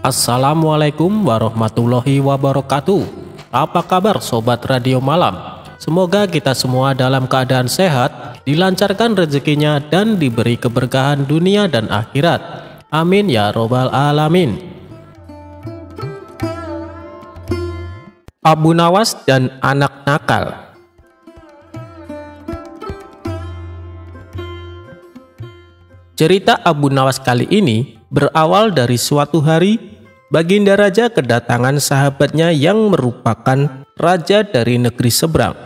Assalamualaikum warahmatullahi wabarakatuh. Apa kabar Sobat Radio Malam? Semoga kita semua dalam keadaan sehat, dilancarkan rezekinya dan diberi keberkahan dunia dan akhirat. Amin ya robbal alamin. Abu Nawas dan anak nakal. Cerita Abu Nawas kali ini berawal dari suatu hari Baginda Raja kedatangan sahabatnya yang merupakan raja dari negeri seberang.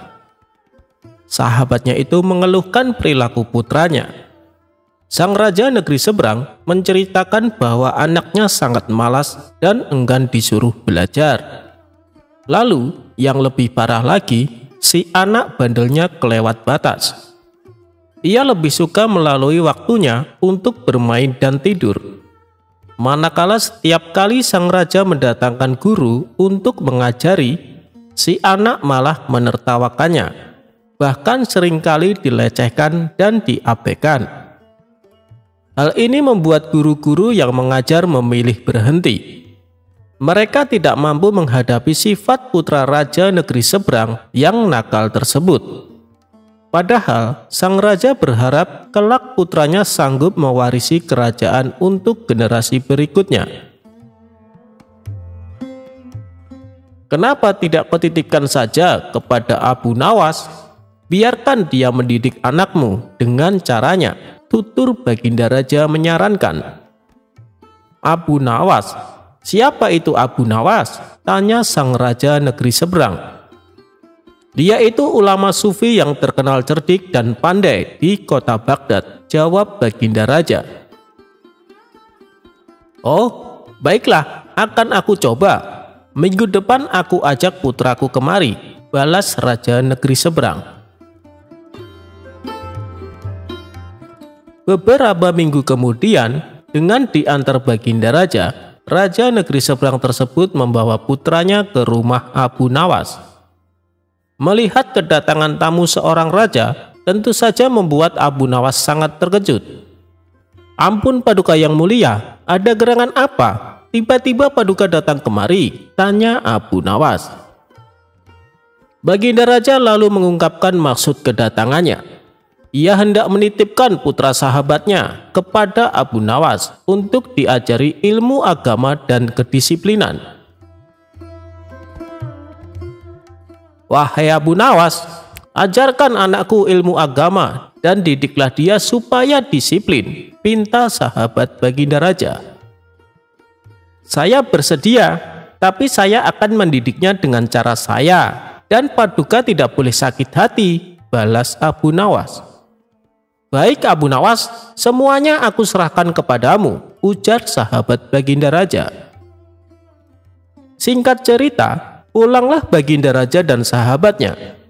Sahabatnya itu mengeluhkan perilaku putranya. Sang raja negeri seberang menceritakan bahwa anaknya sangat malas dan enggan disuruh belajar. Lalu yang lebih parah lagi, si anak bandelnya kelewat batas. Ia lebih suka melalui waktunya untuk bermain dan tidur. Manakala setiap kali sang raja mendatangkan guru untuk mengajari, si anak malah menertawakannya, bahkan seringkali dilecehkan dan diabaikan. Hal ini membuat guru-guru yang mengajar memilih berhenti. Mereka tidak mampu menghadapi sifat putra raja negeri seberang yang nakal tersebut. Padahal sang raja berharap kelak putranya sanggup mewarisi kerajaan untuk generasi berikutnya. Kenapa tidak kau titipkan saja kepada Abu Nawas? Biarkan dia mendidik anakmu dengan caranya, tutur Baginda Raja menyarankan. Abu Nawas? Siapa itu Abu Nawas? Tanya sang raja negeri seberang. Dia itu ulama sufi yang terkenal cerdik dan pandai di kota Baghdad, jawab Baginda Raja. Oh, baiklah, akan aku coba. Minggu depan aku ajak putraku kemari, balas raja negeri seberang. Beberapa minggu kemudian, dengan diantar Baginda Raja, raja negeri seberang tersebut membawa putranya ke rumah Abu Nawas. Melihat kedatangan tamu seorang raja, tentu saja membuat Abu Nawas sangat terkejut. Ampun Paduka yang mulia, ada gerangan apa? Tiba-tiba Paduka datang kemari, tanya Abu Nawas. Baginda Raja lalu mengungkapkan maksud kedatangannya. Ia hendak menitipkan putra sahabatnya kepada Abu Nawas untuk diajari ilmu agama dan kedisiplinan. Wahai Abu Nawas, ajarkan anakku ilmu agama dan didiklah dia supaya disiplin, pinta sahabat Baginda Raja. Saya bersedia, tapi saya akan mendidiknya dengan cara saya, dan Paduka tidak boleh sakit hati, balas Abu Nawas. Baik Abu Nawas, semuanya aku serahkan kepadamu, ujar sahabat Baginda Raja. Singkat cerita, pulanglah Baginda Raja dan sahabatnya.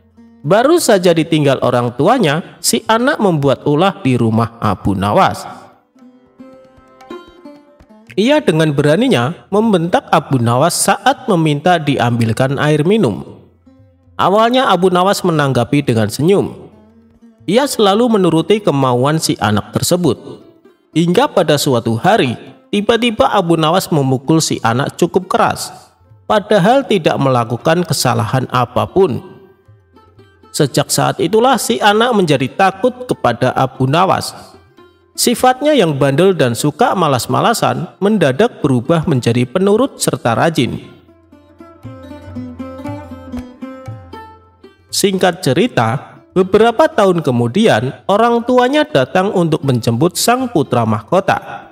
Baru saja ditinggal orang tuanya, si anak membuat ulah di rumah Abu Nawas. Ia dengan beraninya membentak Abu Nawas saat meminta diambilkan air minum. Awalnya Abu Nawas menanggapi dengan senyum. Ia selalu menuruti kemauan si anak tersebut. Hingga pada suatu hari, tiba-tiba Abu Nawas memukul si anak cukup keras. Padahal tidak melakukan kesalahan apapun. Sejak saat itulah si anak menjadi takut kepada Abu Nawas. Sifatnya yang bandel dan suka malas-malasan mendadak berubah menjadi penurut serta rajin. Singkat cerita, beberapa tahun kemudian orang tuanya datang untuk menjemput sang putra mahkota.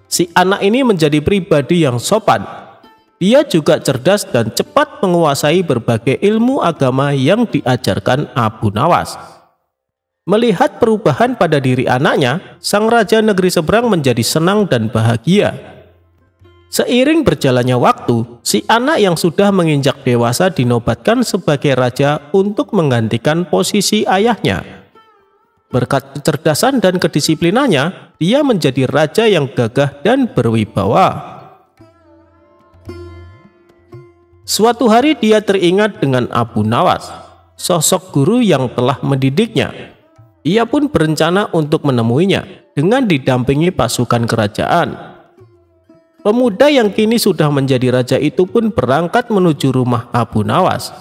Si anak ini menjadi pribadi yang sopan. Dia juga cerdas dan cepat menguasai berbagai ilmu agama yang diajarkan Abu Nawas. Melihat perubahan pada diri anaknya, sang raja negeri seberang menjadi senang dan bahagia. Seiring berjalannya waktu, si anak yang sudah menginjak dewasa dinobatkan sebagai raja untuk menggantikan posisi ayahnya. Berkat kecerdasan dan kedisiplinannya, dia menjadi raja yang gagah dan berwibawa. Suatu hari dia teringat dengan Abu Nawas, sosok guru yang telah mendidiknya. Ia pun berencana untuk menemuinya dengan didampingi pasukan kerajaan. Pemuda yang kini sudah menjadi raja itu pun berangkat menuju rumah Abu Nawas.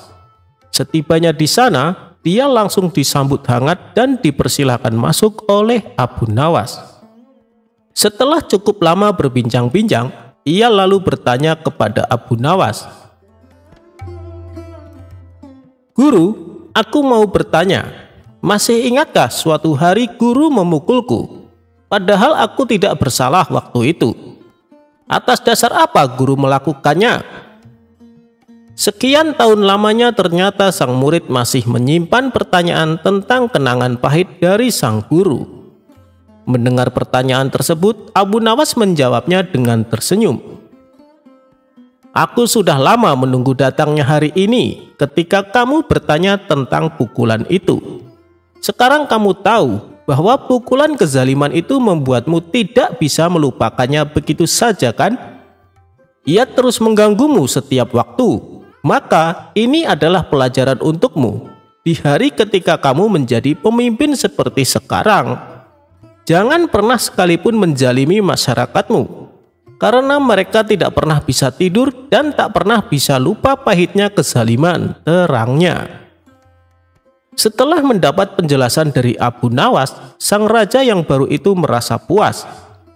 Setibanya di sana, dia langsung disambut hangat dan dipersilahkan masuk oleh Abu Nawas. Setelah cukup lama berbincang-bincang, ia lalu bertanya kepada Abu Nawas, "Guru, aku mau bertanya, masih ingatkah suatu hari guru memukulku? Padahal aku tidak bersalah waktu itu. Atas dasar apa guru melakukannya?" Sekian tahun lamanya ternyata sang murid masih menyimpan pertanyaan tentang kenangan pahit dari sang guru. Mendengar pertanyaan tersebut, Abu Nawas menjawabnya dengan tersenyum. "Aku sudah lama menunggu datangnya hari ini ketika kamu bertanya tentang pukulan itu. Sekarang kamu tahu bahwa pukulan kezaliman itu membuatmu tidak bisa melupakannya begitu saja, kan? Ia terus mengganggumu setiap waktu. Maka ini adalah pelajaran untukmu di hari ketika kamu menjadi pemimpin seperti sekarang. Jangan pernah sekalipun menzalimi masyarakatmu, karena mereka tidak pernah bisa tidur dan tak pernah bisa lupa pahitnya kezaliman," terangnya. Setelah mendapat penjelasan dari Abu Nawas, sang raja yang baru itu merasa puas.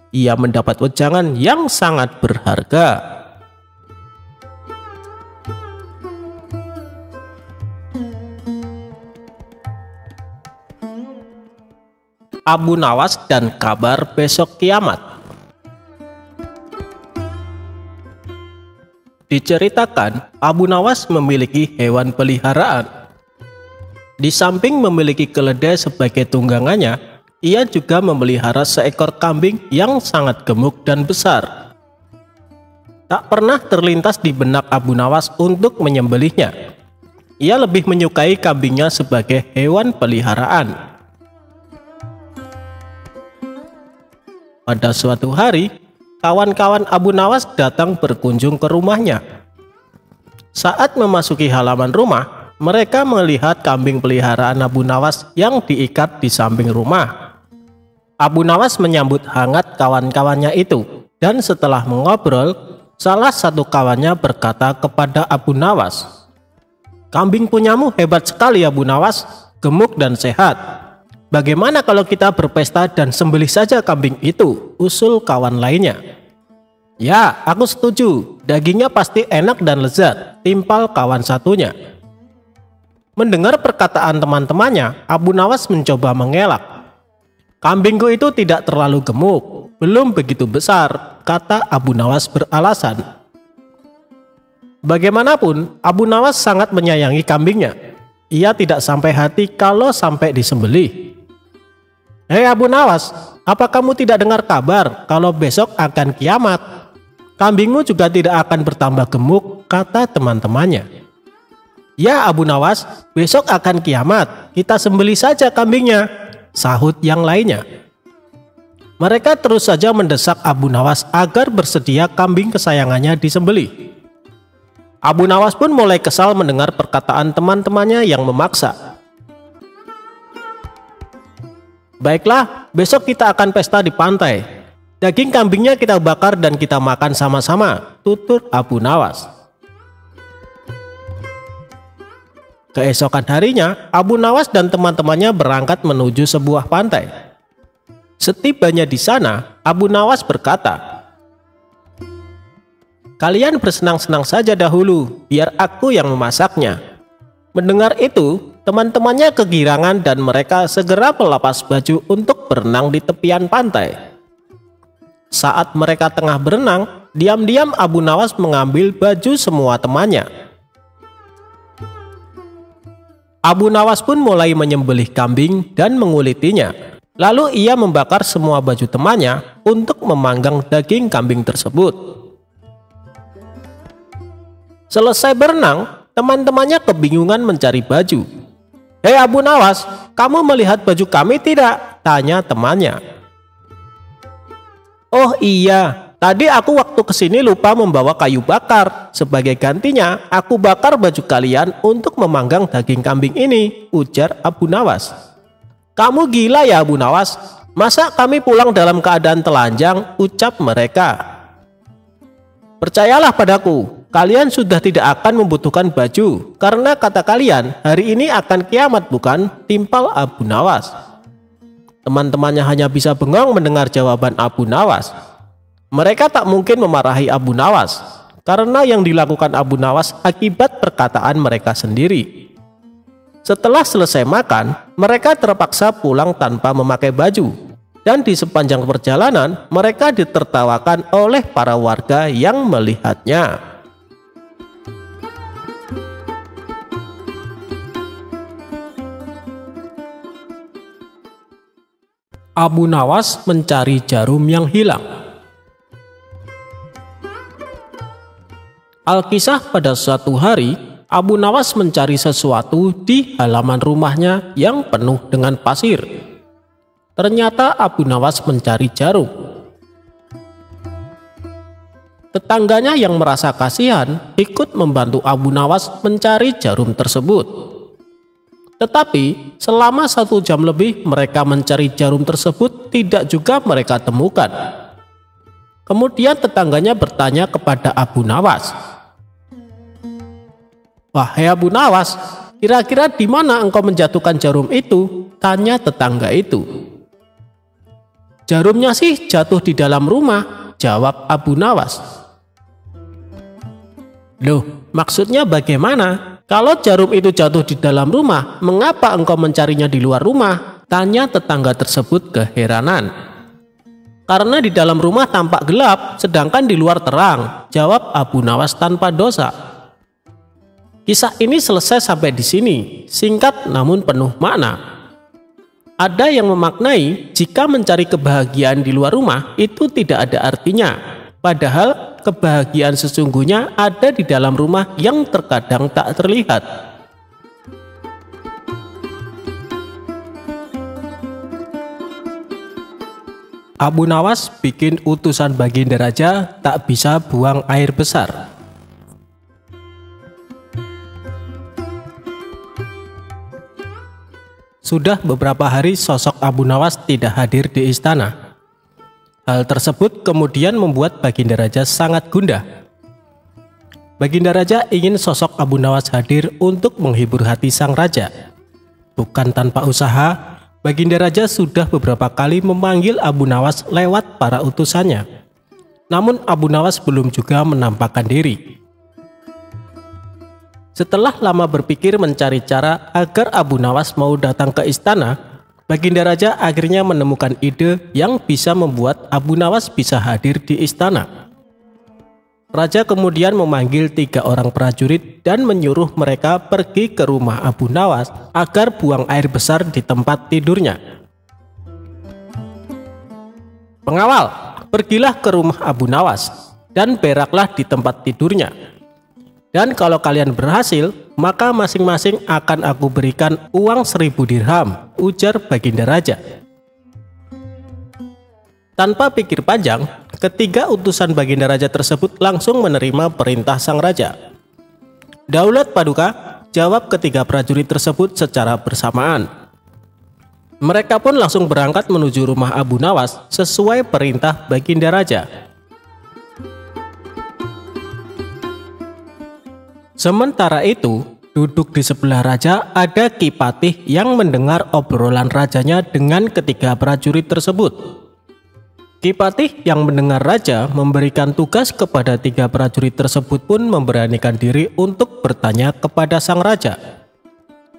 Ia mendapat wejangan yang sangat berharga. Abu Nawas dan kabar besok kiamat. Diceritakan, Abu Nawas memiliki hewan peliharaan. Di samping memiliki keledai sebagai tunggangannya, ia juga memelihara seekor kambing yang sangat gemuk dan besar. Tak pernah terlintas di benak Abu Nawas untuk menyembelihnya. Ia lebih menyukai kambingnya sebagai hewan peliharaan. Pada suatu hari, kawan-kawan Abu Nawas datang berkunjung ke rumahnya. Saat memasuki halaman rumah, mereka melihat kambing peliharaan Abu Nawas yang diikat di samping rumah. Abu Nawas menyambut hangat kawan-kawannya itu, dan setelah mengobrol, salah satu kawannya berkata kepada Abu Nawas, "Kambing punyamu hebat sekali Abu Nawas, gemuk dan sehat. Bagaimana kalau kita berpesta dan sembelih saja kambing itu?" usul kawan lainnya. "Ya, aku setuju. Dagingnya pasti enak dan lezat," timpal kawan satunya. Mendengar perkataan teman-temannya, Abu Nawas mencoba mengelak. "Kambingku itu tidak terlalu gemuk, belum begitu besar," kata Abu Nawas beralasan. Bagaimanapun, Abu Nawas sangat menyayangi kambingnya. Ia tidak sampai hati kalau sampai disembelih. "Hei Abu Nawas, apa kamu tidak dengar kabar kalau besok akan kiamat? Kambingmu juga tidak akan bertambah gemuk," kata teman-temannya. "Ya Abu Nawas, besok akan kiamat, kita sembelih saja kambingnya," sahut yang lainnya. Mereka terus saja mendesak Abu Nawas agar bersedia kambing kesayangannya disembelih. Abu Nawas pun mulai kesal mendengar perkataan teman-temannya yang memaksa. "Baiklah, besok kita akan pesta di pantai. Daging kambingnya kita bakar dan kita makan sama-sama," tutur Abu Nawas. Keesokan harinya, Abu Nawas dan teman-temannya berangkat menuju sebuah pantai. Setibanya di sana, Abu Nawas berkata, "Kalian bersenang-senang saja dahulu, biar aku yang memasaknya." Mendengar itu, teman-temannya kegirangan dan mereka segera melepas baju untuk berenang di tepian pantai. Saat mereka tengah berenang, diam-diam Abu Nawas mengambil baju semua temannya. Abu Nawas pun mulai menyembelih kambing dan mengulitinya. Lalu ia membakar semua baju temannya untuk memanggang daging kambing tersebut. Selesai berenang, teman-temannya kebingungan mencari baju. "Hei Abu Nawas, kamu melihat baju kami tidak?" tanya temannya. "Oh iya, tadi aku waktu kesini lupa membawa kayu bakar. Sebagai gantinya, aku bakar baju kalian untuk memanggang daging kambing ini," ujar Abu Nawas. "Kamu gila ya Abu Nawas? Masa kami pulang dalam keadaan telanjang?" ucap mereka. Percayalah padaku, kalian sudah tidak akan membutuhkan baju, karena kata kalian, hari ini akan kiamat bukan? Timpal Abu Nawas. Teman-temannya hanya bisa bengong mendengar jawaban Abu Nawas. Mereka tak mungkin memarahi Abu Nawas, karena yang dilakukan Abu Nawas akibat perkataan mereka sendiri. Setelah selesai makan, mereka terpaksa pulang tanpa memakai baju. Dan di sepanjang perjalanan, mereka ditertawakan oleh para warga yang melihatnya. Abu Nawas mencari jarum yang hilang. Alkisah, pada suatu hari, Abu Nawas mencari sesuatu di halaman rumahnya yang penuh dengan pasir. Ternyata Abu Nawas mencari jarum. Tetangganya yang merasa kasihan ikut membantu Abu Nawas mencari jarum tersebut. Tetapi selama 1 jam lebih mereka mencari jarum tersebut tidak juga mereka temukan. Kemudian tetangganya bertanya kepada Abu Nawas, "Wahai Abu Nawas, kira-kira di mana engkau menjatuhkan jarum itu?" Tanya tetangga itu. "Jarumnya sih jatuh di dalam rumah," jawab Abu Nawas. "Loh, maksudnya bagaimana? Kalau jarum itu jatuh di dalam rumah, mengapa engkau mencarinya di luar rumah?" Tanya tetangga tersebut keheranan. "Karena di dalam rumah tampak gelap, sedangkan di luar terang," jawab Abu Nawas tanpa dosa. Kisah ini selesai sampai di sini, singkat namun penuh makna. Ada yang memaknai jika mencari kebahagiaan di luar rumah itu tidak ada artinya, padahal kebahagiaan sesungguhnya ada di dalam rumah yang terkadang tak terlihat. Abu Nawas bikin utusan Baginda Raja tak bisa buang air besar. Sudah beberapa hari sosok Abu Nawas tidak hadir di istana. Hal tersebut kemudian membuat Baginda Raja sangat gundah. Baginda Raja ingin sosok Abu Nawas hadir untuk menghibur hati sang raja. Bukan tanpa usaha, Baginda Raja sudah beberapa kali memanggil Abu Nawas lewat para utusannya. Namun Abu Nawas belum juga menampakkan diri. Setelah lama berpikir mencari cara agar Abu Nawas mau datang ke istana, Baginda Raja akhirnya menemukan ide yang bisa membuat Abu Nawas bisa hadir di istana. Raja kemudian memanggil 3 orang prajurit dan menyuruh mereka pergi ke rumah Abu Nawas agar buang air besar di tempat tidurnya. "Pengawal, pergilah ke rumah Abu Nawas dan beraklah di tempat tidurnya. Dan kalau kalian berhasil, maka masing-masing akan aku berikan uang 1000 dirham," ujar Baginda Raja. Tanpa pikir panjang, ketiga utusan Baginda Raja tersebut langsung menerima perintah sang raja. "Daulat Paduka," jawab ketiga prajurit tersebut secara bersamaan. Mereka pun langsung berangkat menuju rumah Abu Nawas sesuai perintah Baginda Raja. Sementara itu, duduk di sebelah raja ada Ki Patih yang mendengar obrolan rajanya dengan ketiga prajurit tersebut. Ki Patih yang mendengar raja memberikan tugas kepada 3 prajurit tersebut pun memberanikan diri untuk bertanya kepada sang raja.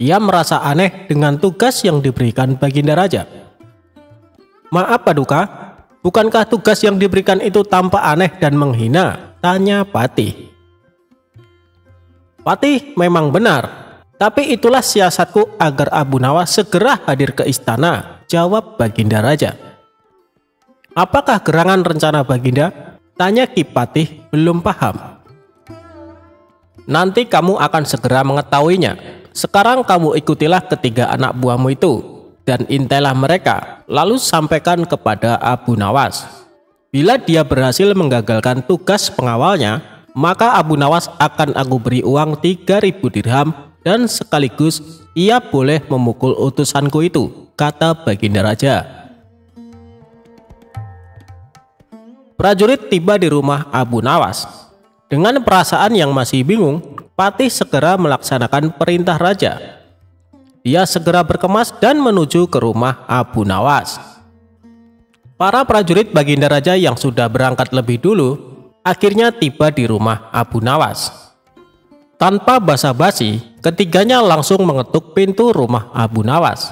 Ia merasa aneh dengan tugas yang diberikan Baginda Raja. "Maaf Paduka, bukankah tugas yang diberikan itu tampak aneh dan menghina?" tanya Patih. "Patih, memang benar, tapi itulah siasatku agar Abu Nawas segera hadir ke istana," jawab Baginda Raja. "Apakah gerangan rencana Baginda?" tanya Ki Patih belum paham. "Nanti kamu akan segera mengetahuinya. Sekarang kamu ikutilah ketiga anak buahmu itu dan intailah mereka, lalu sampaikan kepada Abu Nawas. Bila dia berhasil menggagalkan tugas pengawalnya, maka Abu Nawas akan aku beri uang 3.000 dirham dan sekaligus ia boleh memukul utusanku itu," kata Baginda Raja. Prajurit tiba di rumah Abu Nawas. Dengan perasaan yang masih bingung, Patih segera melaksanakan perintah raja. Dia segera berkemas dan menuju ke rumah Abu Nawas. Para prajurit Baginda Raja yang sudah berangkat lebih dulu akhirnya tiba di rumah Abu Nawas. Tanpa basa-basi, ketiganya langsung mengetuk pintu rumah Abu Nawas.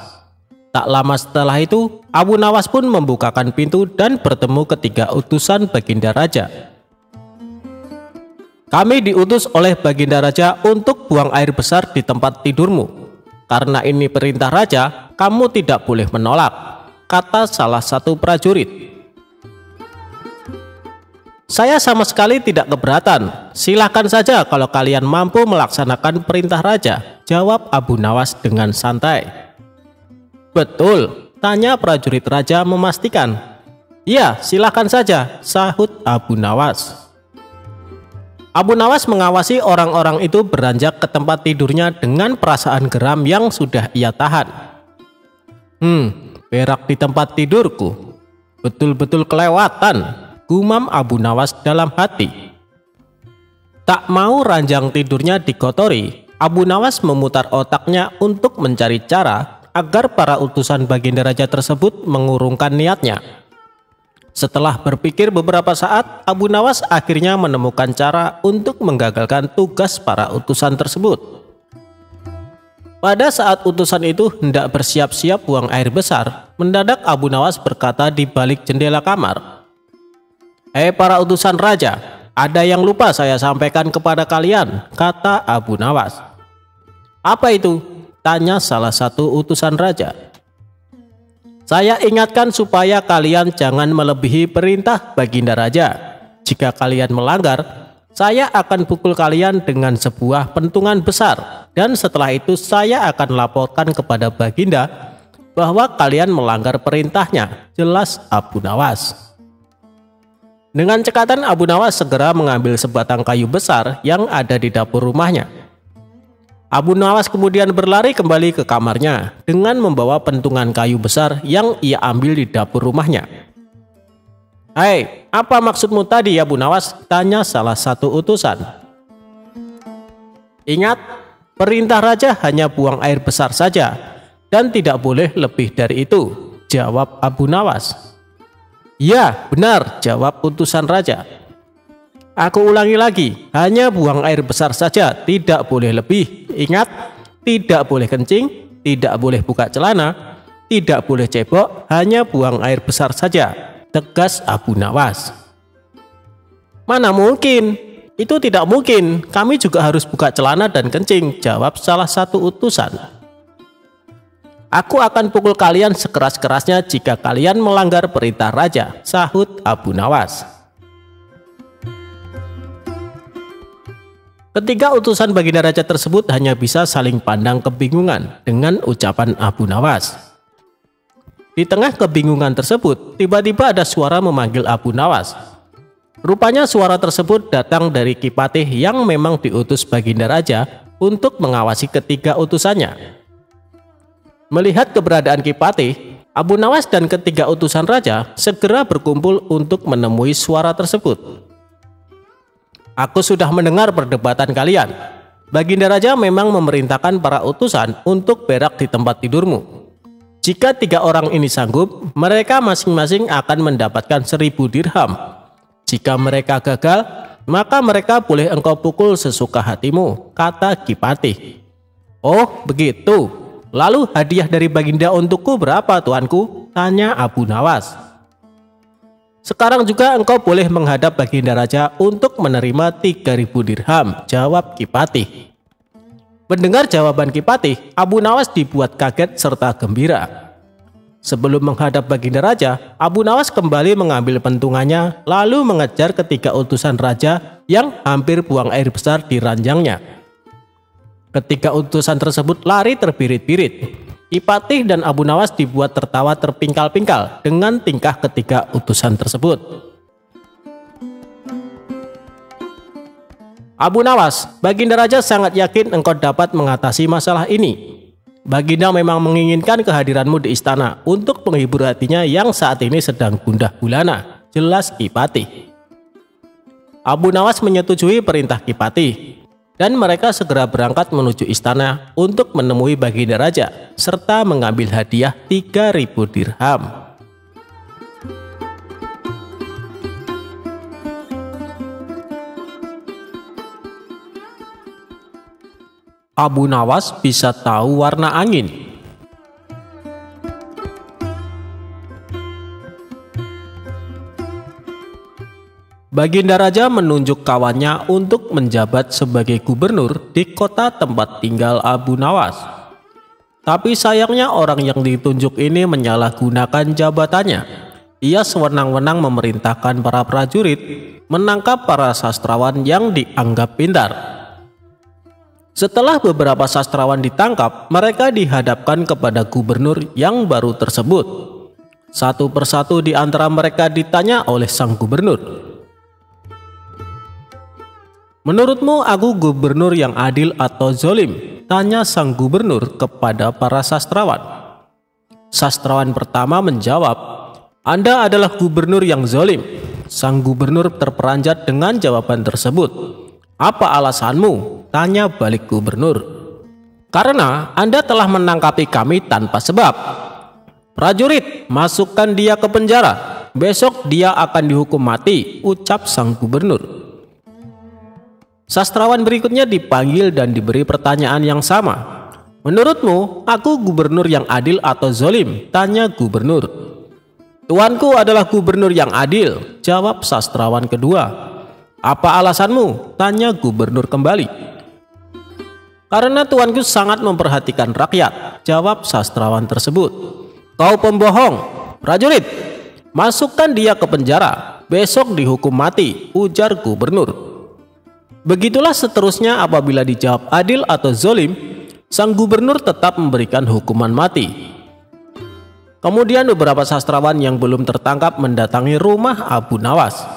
Tak lama setelah itu, Abu Nawas pun membukakan pintu dan bertemu ketiga utusan Baginda Raja. "Kami diutus oleh Baginda Raja untuk buang air besar di tempat tidurmu. Karena ini perintah raja, kamu tidak boleh menolak," kata salah satu prajurit. "Saya sama sekali tidak keberatan. Silahkan saja kalau kalian mampu melaksanakan perintah raja," jawab Abu Nawas dengan santai. "Betul?" tanya prajurit raja memastikan. "Ya, silahkan saja," sahut Abu Nawas. Abu Nawas mengawasi orang-orang itu beranjak ke tempat tidurnya dengan perasaan geram yang sudah ia tahan. Berak di tempat tidurku. Betul-betul kelewatan," gumam Abu Nawas dalam hati. Tak mau ranjang tidurnya dikotori, Abu Nawas memutar otaknya untuk mencari cara agar para utusan Baginda Raja tersebut mengurungkan niatnya. Setelah berpikir beberapa saat, Abu Nawas akhirnya menemukan cara untuk menggagalkan tugas para utusan tersebut. Pada saat utusan itu hendak bersiap-siap buang air besar, mendadak Abu Nawas berkata di balik jendela kamar, "Hei para utusan raja, ada yang lupa saya sampaikan kepada kalian," kata Abu Nawas. "Apa itu?" tanya salah satu utusan raja. "Saya ingatkan supaya kalian jangan melebihi perintah Baginda Raja. Jika kalian melanggar, saya akan pukul kalian dengan sebuah pentungan besar. Dan setelah itu saya akan laporkan kepada Baginda bahwa kalian melanggar perintahnya," jelas Abu Nawas. Dengan cekatan Abu Nawas segera mengambil sebatang kayu besar yang ada di dapur rumahnya. Abu Nawas kemudian berlari kembali ke kamarnya dengan membawa pentungan kayu besar yang ia ambil di dapur rumahnya. "Hei, apa maksudmu tadi Abu Nawas?" tanya salah satu utusan. "Ingat, perintah raja hanya buang air besar saja dan tidak boleh lebih dari itu," jawab Abu Nawas. "Ya, benar," jawab utusan raja. "Aku ulangi lagi, hanya buang air besar saja, tidak boleh lebih. Ingat, tidak boleh kencing, tidak boleh buka celana, tidak boleh cebok, hanya buang air besar saja," tegas Abu Nawas. "Mana mungkin? Itu tidak mungkin, kami juga harus buka celana dan kencing," jawab salah satu utusan. "Aku akan pukul kalian sekeras-kerasnya jika kalian melanggar perintah raja," sahut Abu Nawas. Ketiga utusan Baginda Raja tersebut hanya bisa saling pandang kebingungan dengan ucapan Abu Nawas. Di tengah kebingungan tersebut, tiba-tiba ada suara memanggil Abu Nawas. Rupanya suara tersebut datang dari Ki Patih yang memang diutus Baginda Raja untuk mengawasi ketiga utusannya. Melihat keberadaan Ki Patih, Abu Nawas dan ketiga utusan raja segera berkumpul untuk menemui suara tersebut. "Aku sudah mendengar perdebatan kalian. Baginda Raja memang memerintahkan para utusan untuk berak di tempat tidurmu. Jika 3 orang ini sanggup, mereka masing-masing akan mendapatkan 1000 dirham. Jika mereka gagal, maka mereka boleh engkau pukul sesuka hatimu," kata Ki Patih. "Oh, begitu. Lalu hadiah dari Baginda untukku berapa, tuanku?" tanya Abu Nawas. "Sekarang juga engkau boleh menghadap Baginda Raja untuk menerima 3000 dirham," jawab Ki Patih. Mendengar jawaban Ki Patih, Abu Nawas dibuat kaget serta gembira. Sebelum menghadap Baginda Raja, Abu Nawas kembali mengambil pentungannya lalu mengejar ketiga utusan raja yang hampir buang air besar di ranjangnya. Ketiga utusan tersebut lari terbirit-birit. Ki Patih dan Abu Nawas dibuat tertawa terpingkal-pingkal dengan tingkah ketiga utusan tersebut. "Abu Nawas, Baginda Raja sangat yakin engkau dapat mengatasi masalah ini. Baginda memang menginginkan kehadiranmu di istana untuk menghibur hatinya yang saat ini sedang gundah gulana," jelas Ki Patih. Abu Nawas menyetujui perintah Kipati, dan mereka segera berangkat menuju istana untuk menemui Baginda Raja serta mengambil hadiah 3.000 dirham. Abu Nawas bisa tahu warna angin. Baginda Raja menunjuk kawannya untuk menjabat sebagai gubernur di kota tempat tinggal Abu Nawas. Tapi sayangnya orang yang ditunjuk ini menyalahgunakan jabatannya. Ia sewenang-wenang memerintahkan para prajurit menangkap para sastrawan yang dianggap pintar. Setelah beberapa sastrawan ditangkap, mereka dihadapkan kepada gubernur yang baru tersebut. Satu persatu di antara mereka ditanya oleh sang gubernur, "Menurutmu aku gubernur yang adil atau zolim?" tanya sang gubernur kepada para sastrawan. Sastrawan pertama menjawab, "Anda adalah gubernur yang zolim." Sang gubernur terperanjat dengan jawaban tersebut. "Apa alasanmu?" tanya balik gubernur. "Karena Anda telah menangkapi kami tanpa sebab." "Prajurit, masukkan dia ke penjara. Besok dia akan dihukum mati," ucap sang gubernur. Sastrawan berikutnya dipanggil dan diberi pertanyaan yang sama. "Menurutmu, aku gubernur yang adil atau zolim?" tanya gubernur. "Tuanku adalah gubernur yang adil," jawab sastrawan kedua. "Apa alasanmu?" tanya gubernur kembali. "Karena tuanku sangat memperhatikan rakyat," jawab sastrawan tersebut. "Kau pembohong. Prajurit, masukkan dia ke penjara. Besok dihukum mati," ujar gubernur. Begitulah seterusnya. Apabila dijawab adil atau zolim, sang gubernur tetap memberikan hukuman mati. Kemudian beberapa sastrawan yang belum tertangkap mendatangi rumah Abu Nawas.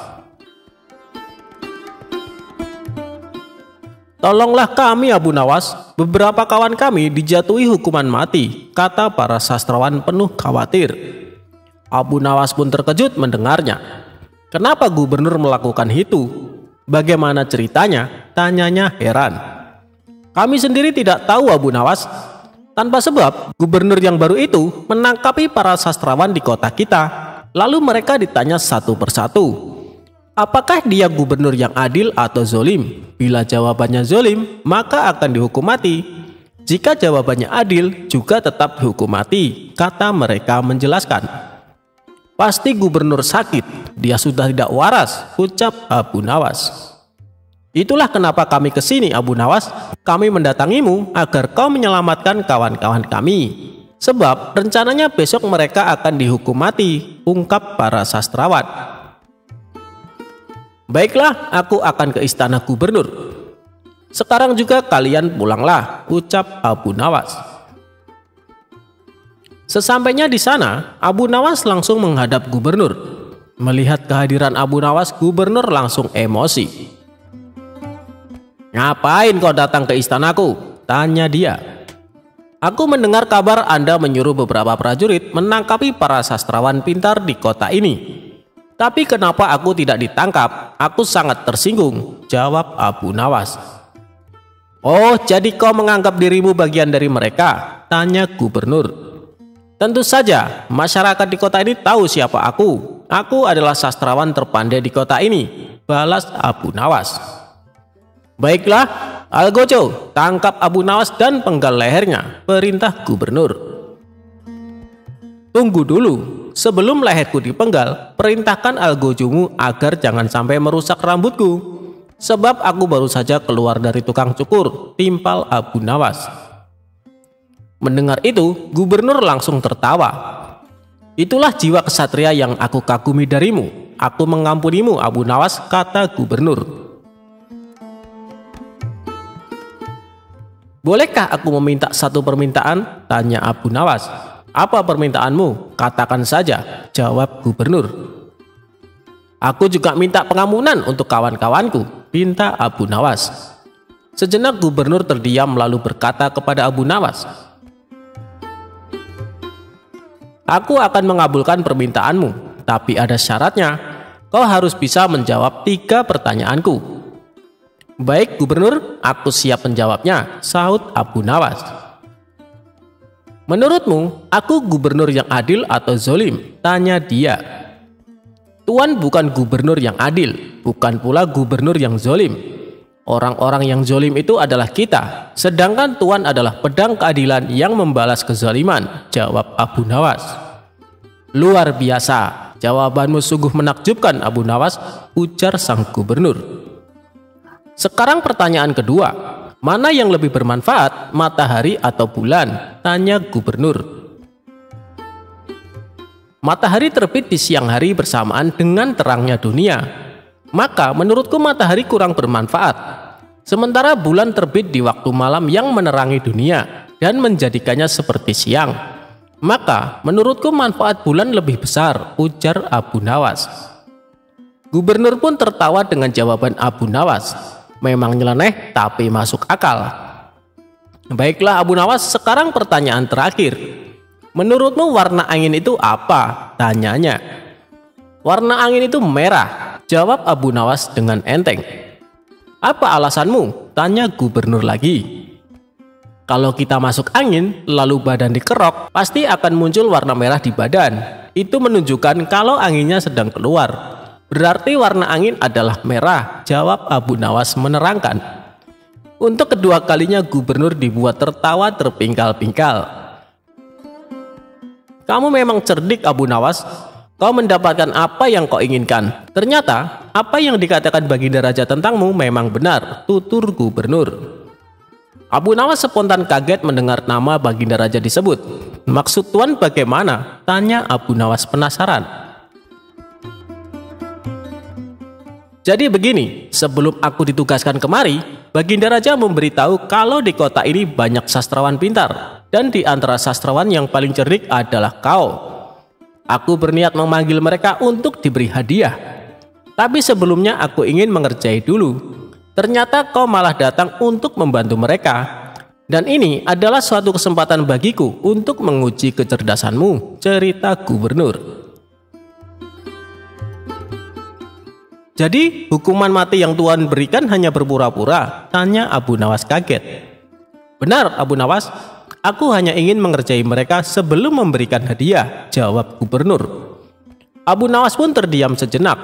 "Tolonglah kami Abu Nawas, beberapa kawan kami dijatuhi hukuman mati," kata para sastrawan penuh khawatir. Abu Nawas pun terkejut mendengarnya. "Kenapa gubernur melakukan itu? Bagaimana ceritanya?" tanyanya heran. "Kami sendiri tidak tahu Abu Nawas. Tanpa sebab, gubernur yang baru itu menangkapi para sastrawan di kota kita. Lalu mereka ditanya satu persatu, apakah dia gubernur yang adil atau zolim? Bila jawabannya zolim, maka akan dihukum mati. Jika jawabannya adil, juga tetap dihukum mati," kata mereka menjelaskan. "Pasti gubernur sakit, dia sudah tidak waras," ucap Abu Nawas. "Itulah kenapa kami ke sini Abu Nawas. Kami mendatangimu agar kau menyelamatkan kawan-kawan kami. Sebab rencananya besok mereka akan dihukum mati," ungkap para sastrawan. "Baiklah, aku akan ke istana gubernur. Sekarang juga kalian pulanglah," ucap Abu Nawas. Sesampainya di sana, Abu Nawas langsung menghadap gubernur. Melihat kehadiran Abu Nawas, gubernur langsung emosi. "Ngapain kau datang ke istanaku?" tanya dia. "Aku mendengar kabar Anda menyuruh beberapa prajurit menangkapi para sastrawan pintar di kota ini. Tapi kenapa aku tidak ditangkap? Aku sangat tersinggung," jawab Abu Nawas. "Oh, jadi kau menganggap dirimu bagian dari mereka?" tanya gubernur. "Tentu saja, masyarakat di kota ini tahu siapa aku. Aku adalah sastrawan terpandai di kota ini," balas Abu Nawas. "Baiklah, Algojo, tangkap Abu Nawas dan penggal lehernya," perintah gubernur. "Tunggu dulu, sebelum leherku dipenggal, perintahkan Algojomu agar jangan sampai merusak rambutku. Sebab aku baru saja keluar dari tukang cukur," timpal Abu Nawas. Mendengar itu, gubernur langsung tertawa. "Itulah jiwa kesatria yang aku kagumi darimu. Aku mengampunimu Abu Nawas," kata gubernur. "Bolehkah aku meminta satu permintaan?" tanya Abu Nawas. "Apa permintaanmu? Katakan saja," jawab gubernur. "Aku juga minta pengampunan untuk kawan-kawanku," pinta Abu Nawas. Sejenak gubernur terdiam lalu berkata kepada Abu Nawas, "Aku akan mengabulkan permintaanmu, tapi ada syaratnya. Kau harus bisa menjawab 3 pertanyaanku. Baik Gubernur, aku siap menjawabnya, sahut Abu Nawas. Menurutmu, aku gubernur yang adil atau zolim? Tanya dia. Tuan bukan gubernur yang adil, bukan pula gubernur yang zolim. Orang-orang yang zolim itu adalah kita, sedangkan Tuan adalah pedang keadilan yang membalas kezaliman, jawab Abu Nawas. Luar biasa, jawabanmu sungguh menakjubkan Abu Nawas, ujar sang gubernur. Sekarang pertanyaan kedua, mana yang lebih bermanfaat, matahari atau bulan? Tanya gubernur. Matahari terbit di siang hari bersamaan dengan terangnya dunia, maka menurutku matahari kurang bermanfaat. Sementara bulan terbit di waktu malam yang menerangi dunia dan menjadikannya seperti siang, maka menurutku manfaat bulan lebih besar, ujar Abu Nawas. Gubernur pun tertawa dengan jawaban Abu Nawas. Memang nyeleneh tapi masuk akal. Baiklah Abu Nawas, sekarang pertanyaan terakhir. Menurutmu warna angin itu apa? Tanyanya. Warna angin itu merah, jawab Abu Nawas dengan enteng. Apa alasanmu? Tanya gubernur lagi. Kalau kita masuk angin, lalu badan dikerok, pasti akan muncul warna merah di badan. Itu menunjukkan kalau anginnya sedang keluar. Berarti warna angin adalah merah, jawab Abu Nawas menerangkan. Untuk kedua kalinya gubernur dibuat tertawa terpingkal-pingkal. Kamu memang cerdik Abu Nawas. Kau mendapatkan apa yang kau inginkan. Ternyata apa yang dikatakan Baginda Raja tentangmu memang benar, tutur gubernur. Abu Nawas spontan kaget mendengar nama Baginda Raja disebut. Maksud Tuan bagaimana? Tanya Abu Nawas penasaran. Jadi begini, sebelum aku ditugaskan kemari, Baginda Raja memberitahu kalau di kota ini banyak sastrawan pintar. Dan di antara sastrawan yang paling cerdik adalah kau. Aku berniat memanggil mereka untuk diberi hadiah. Tapi sebelumnya aku ingin mengerjai dulu. Ternyata kau malah datang untuk membantu mereka. Dan ini adalah suatu kesempatan bagiku untuk menguji kecerdasanmu, cerita gubernur. Jadi hukuman mati yang Tuan berikan hanya berpura-pura? Tanya Abu Nawas kaget. Benar Abu Nawas. Aku hanya ingin mengerjai mereka sebelum memberikan hadiah, jawab gubernur. Abu Nawas pun terdiam sejenak.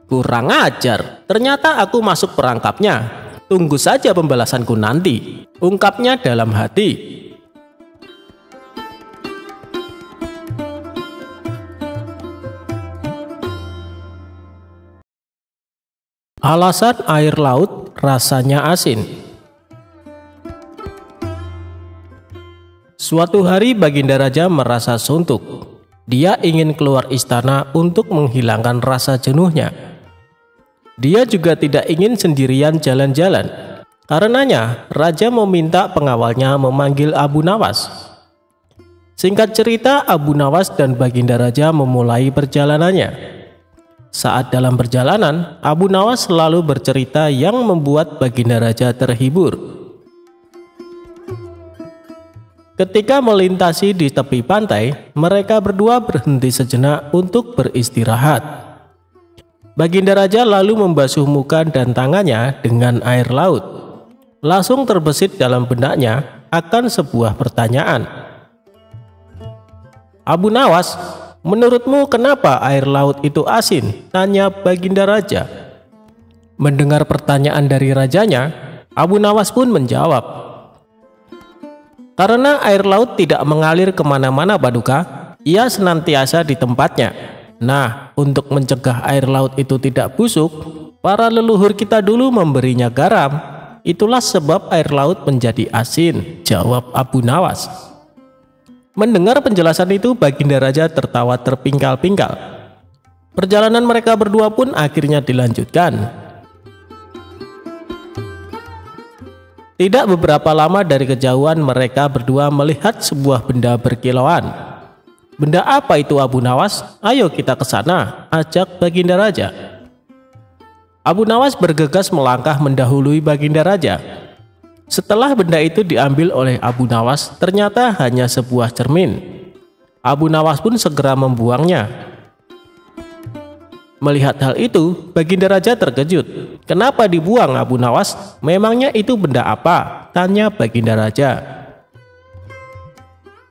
Kurang ajar, ternyata aku masuk perangkapnya. Tunggu saja pembalasanku nanti, ungkapnya dalam hati. Alasan air laut rasanya asin. Suatu hari Baginda Raja merasa suntuk. Dia ingin keluar istana untuk menghilangkan rasa jenuhnya. Dia juga tidak ingin sendirian jalan-jalan. Karenanya Raja meminta pengawalnya memanggil Abu Nawas. Singkat cerita, Abu Nawas dan Baginda Raja memulai perjalanannya. Saat dalam perjalanan, Abu Nawas selalu bercerita yang membuat Baginda Raja terhibur. Ketika melintasi di tepi pantai, mereka berdua berhenti sejenak untuk beristirahat. Baginda Raja lalu membasuh muka dan tangannya dengan air laut. Langsung terbesit dalam benaknya akan sebuah pertanyaan. Abu Nawas, menurutmu kenapa air laut itu asin? Tanya Baginda Raja. Mendengar pertanyaan dari rajanya, Abu Nawas pun menjawab. Karena air laut tidak mengalir kemana-mana Paduka, ia senantiasa di tempatnya. Nah, untuk mencegah air laut itu tidak busuk, para leluhur kita dulu memberinya garam. Itulah sebab air laut menjadi asin, jawab Abu Nawas. Mendengar penjelasan itu, Baginda Raja tertawa terpingkal-pingkal. Perjalanan mereka berdua pun akhirnya dilanjutkan. Tidak beberapa lama dari kejauhan mereka berdua melihat sebuah benda berkilauan. Benda apa itu Abu Nawas? Ayo kita ke sana, ajak Baginda Raja. Abu Nawas bergegas melangkah mendahului Baginda Raja. Setelah benda itu diambil oleh Abu Nawas, ternyata hanya sebuah cermin. Abu Nawas pun segera membuangnya. Melihat hal itu, Baginda Raja terkejut. Kenapa dibuang Abu Nawas? Memangnya itu benda apa? Tanya Baginda Raja.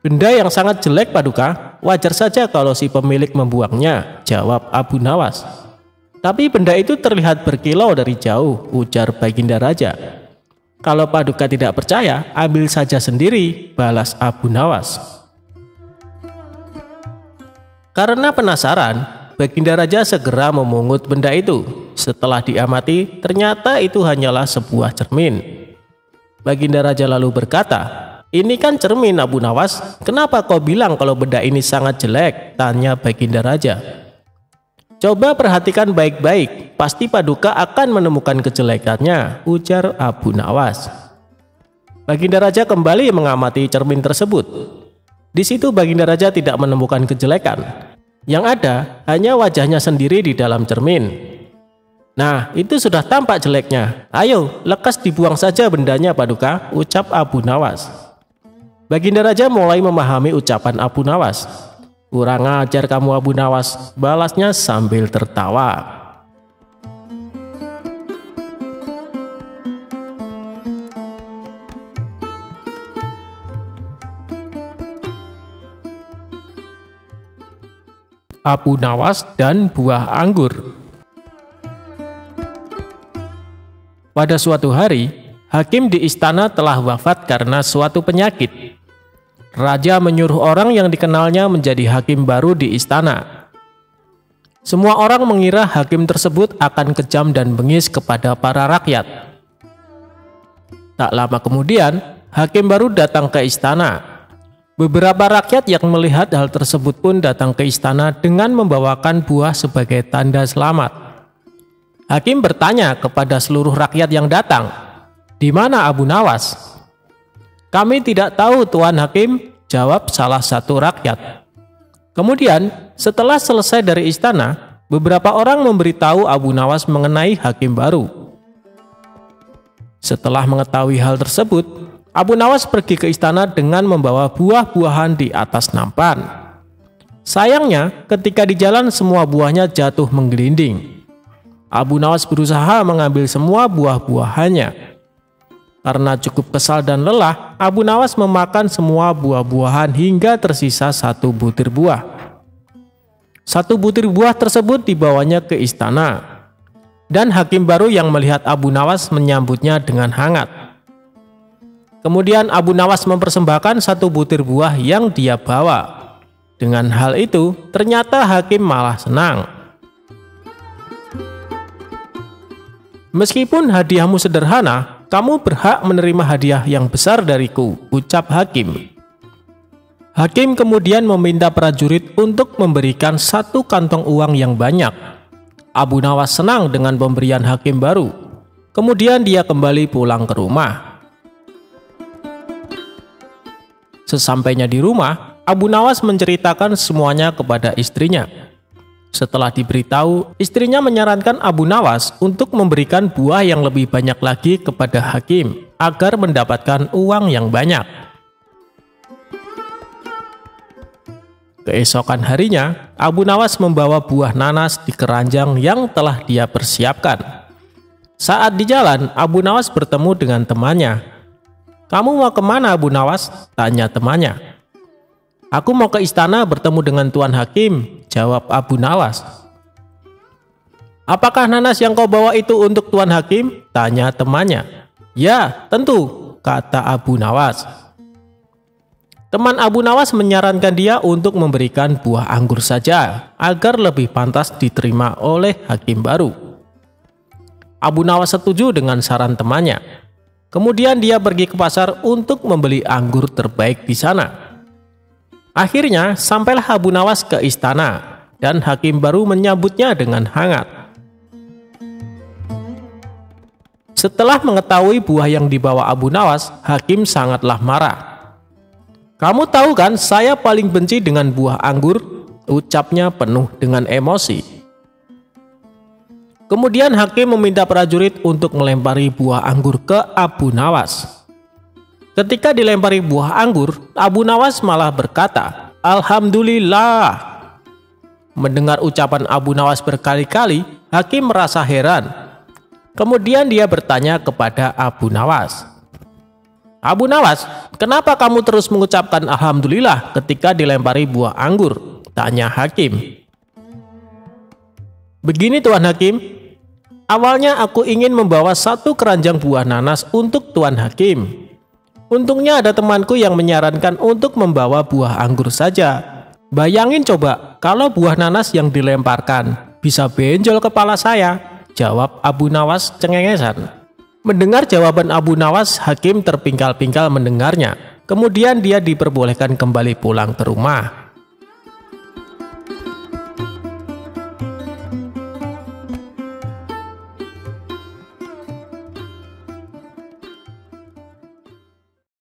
Benda yang sangat jelek Paduka, wajar saja kalau si pemilik membuangnya, jawab Abu Nawas. Tapi benda itu terlihat berkilau dari jauh, ujar Baginda Raja. Kalau Paduka tidak percaya, ambil saja sendiri, balas Abu Nawas. Karena penasaran, Baginda Raja segera memungut benda itu. Setelah diamati, ternyata itu hanyalah sebuah cermin. Baginda Raja lalu berkata, "Ini kan cermin Abu Nawas, kenapa kau bilang kalau benda ini sangat jelek?" tanya Baginda Raja. "Coba perhatikan baik-baik, pasti Paduka akan menemukan kejelekannya," ujar Abu Nawas. Baginda Raja kembali mengamati cermin tersebut. Di situ Baginda Raja tidak menemukan kejelekan. Yang ada hanya wajahnya sendiri di dalam cermin. "Nah, itu sudah tampak jeleknya. Ayo, lekas dibuang saja bendanya Paduka," ucap Abu Nawas. Baginda Raja mulai memahami ucapan Abu Nawas. "Kurang ajar kamu Abu Nawas," balasnya sambil tertawa. Abu Nawas dan buah anggur. Pada suatu hari, hakim di istana telah wafat karena suatu penyakit. Raja menyuruh orang yang dikenalnya menjadi hakim baru di istana. Semua orang mengira hakim tersebut akan kejam dan bengis kepada para rakyat. Tak lama kemudian, hakim baru datang ke istana. Beberapa rakyat yang melihat hal tersebut pun datang ke istana dengan membawakan buah sebagai tanda selamat. Hakim bertanya kepada seluruh rakyat yang datang, "Di mana Abu Nawas?" "Kami tidak tahu Tuan Hakim," jawab salah satu rakyat. Kemudian, setelah selesai dari istana, beberapa orang memberitahu Abu Nawas mengenai hakim baru. Setelah mengetahui hal tersebut, Abu Nawas pergi ke istana dengan membawa buah-buahan di atas nampan. Sayangnya, ketika di jalan semua buahnya jatuh menggelinding. Abu Nawas berusaha mengambil semua buah-buahannya. Karena cukup kesal dan lelah, Abu Nawas memakan semua buah-buahan hingga tersisa satu butir buah. Satu butir buah tersebut dibawanya ke istana. Dan hakim baru yang melihat Abu Nawas menyambutnya dengan hangat. Kemudian Abu Nawas mempersembahkan satu butir buah yang dia bawa. Dengan hal itu, ternyata hakim malah senang. "Meskipun hadiahmu sederhana, kamu berhak menerima hadiah yang besar dariku," ucap hakim. Hakim kemudian meminta prajurit untuk memberikan satu kantong uang yang banyak. Abu Nawas senang dengan pemberian hakim baru. Kemudian dia kembali pulang ke rumah. Sesampainya di rumah, Abu Nawas menceritakan semuanya kepada istrinya. Setelah diberitahu, istrinya menyarankan Abu Nawas untuk memberikan buah yang lebih banyak lagi kepada hakim agar mendapatkan uang yang banyak. Keesokan harinya, Abu Nawas membawa buah nanas di keranjang yang telah dia persiapkan. Saat di jalan, Abu Nawas bertemu dengan temannya. "Kamu mau kemana Abu Nawas?" tanya temannya. "Aku mau ke istana bertemu dengan Tuan Hakim," jawab Abu Nawas. "Apakah nanas yang kau bawa itu untuk Tuan Hakim?" tanya temannya. "Ya, tentu," kata Abu Nawas. Teman Abu Nawas menyarankan dia untuk memberikan buah anggur saja agar lebih pantas diterima oleh hakim baru. Abu Nawas setuju dengan saran temannya. Kemudian dia pergi ke pasar untuk membeli anggur terbaik di sana. Akhirnya sampailah Abu Nawas ke istana dan hakim baru menyambutnya dengan hangat. Setelah mengetahui buah yang dibawa Abu Nawas, hakim sangatlah marah. "Kamu tahu kan saya paling benci dengan buah anggur," ucapnya penuh dengan emosi. Kemudian hakim meminta prajurit untuk melempari buah anggur ke Abu Nawas. Ketika dilempari buah anggur, Abu Nawas malah berkata, "Alhamdulillah." Mendengar ucapan Abu Nawas berkali-kali, Hakim merasa heran. Kemudian dia bertanya kepada Abu Nawas, "Abu Nawas, kenapa kamu terus mengucapkan Alhamdulillah ketika dilempari buah anggur?" tanya Hakim. "Begini Tuan Hakim, awalnya aku ingin membawa 1 keranjang buah nanas untuk Tuan Hakim. Untungnya ada temanku yang menyarankan untuk membawa buah anggur saja. Bayangin coba kalau buah nanas yang dilemparkan bisa benjol kepala saya," jawab Abu Nawas cengengesan. Mendengar jawaban Abu Nawas, Hakim terpingkal-pingkal mendengarnya. Kemudian dia diperbolehkan kembali pulang ke rumah.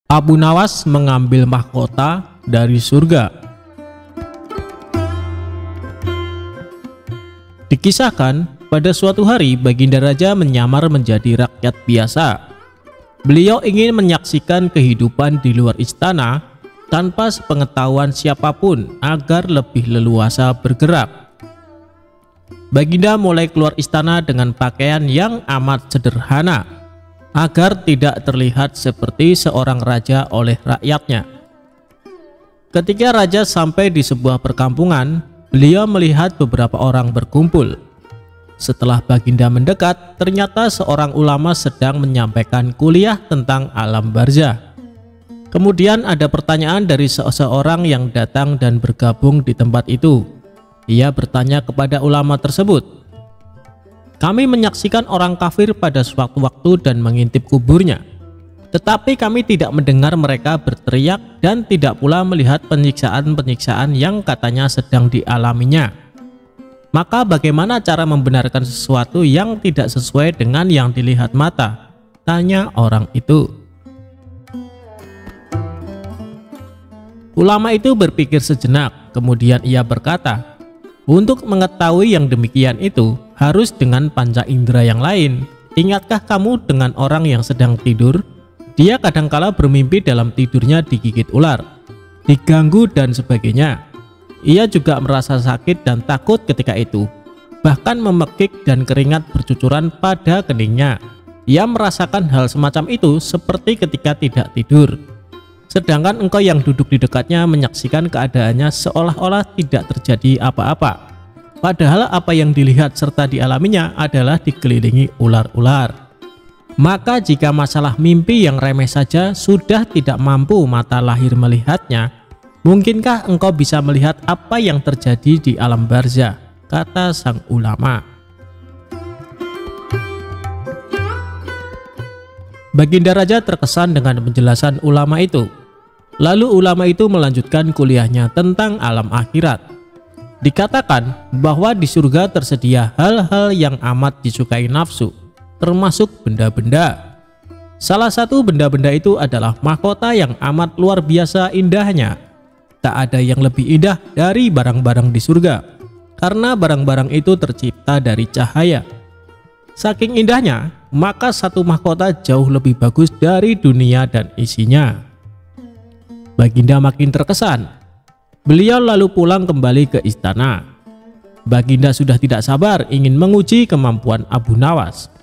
Abu Nawas mengambil mahkota dari surga. Dikisahkan, pada suatu hari Baginda Raja menyamar menjadi rakyat biasa. Beliau ingin menyaksikan kehidupan di luar istana tanpa sepengetahuan siapapun agar lebih leluasa bergerak. Baginda mulai keluar istana dengan pakaian yang amat sederhana agar tidak terlihat seperti seorang raja oleh rakyatnya. Ketika raja sampai di sebuah perkampungan, beliau melihat beberapa orang berkumpul. Setelah Baginda mendekat, ternyata seorang ulama sedang menyampaikan kuliah tentang alam barzah. Kemudian ada pertanyaan dari seseorang yang datang dan bergabung di tempat itu. Ia bertanya kepada ulama tersebut, "Kami menyaksikan orang kafir pada sewaktu-waktu dan mengintip kuburnya. Tetapi kami tidak mendengar mereka berteriak dan tidak pula melihat penyiksaan-penyiksaan yang katanya sedang dialaminya. Maka bagaimana cara membenarkan sesuatu yang tidak sesuai dengan yang dilihat mata?" tanya orang itu. Ulama itu berpikir sejenak, kemudian ia berkata, "Untuk mengetahui yang demikian itu harus dengan panca indera yang lain. Ingatkah kamu dengan orang yang sedang tidur? Dia kadangkala bermimpi dalam tidurnya digigit ular, diganggu dan sebagainya. Ia juga merasa sakit dan takut ketika itu, bahkan memekik dan keringat bercucuran pada keningnya. Ia merasakan hal semacam itu seperti ketika tidak tidur. Sedangkan engkau yang duduk di dekatnya menyaksikan keadaannya seolah-olah tidak terjadi apa-apa. Padahal apa yang dilihat serta dialaminya adalah dikelilingi ular-ular. Maka jika masalah mimpi yang remeh saja sudah tidak mampu mata lahir melihatnya, mungkinkah engkau bisa melihat apa yang terjadi di alam barzah?" kata sang ulama. Baginda Raja terkesan dengan penjelasan ulama itu. Lalu ulama itu melanjutkan kuliahnya tentang alam akhirat. Dikatakan bahwa di surga tersedia hal-hal yang amat disukai nafsu, termasuk benda-benda. Salah satu benda-benda itu adalah mahkota yang amat luar biasa indahnya. Tak ada yang lebih indah dari barang-barang di surga, karena barang-barang itu tercipta dari cahaya. Saking indahnya, maka satu mahkota jauh lebih bagus dari dunia dan isinya. Baginda makin terkesan. Beliau lalu pulang kembali ke istana. Baginda sudah tidak sabar ingin menguji kemampuan Abu Nawas.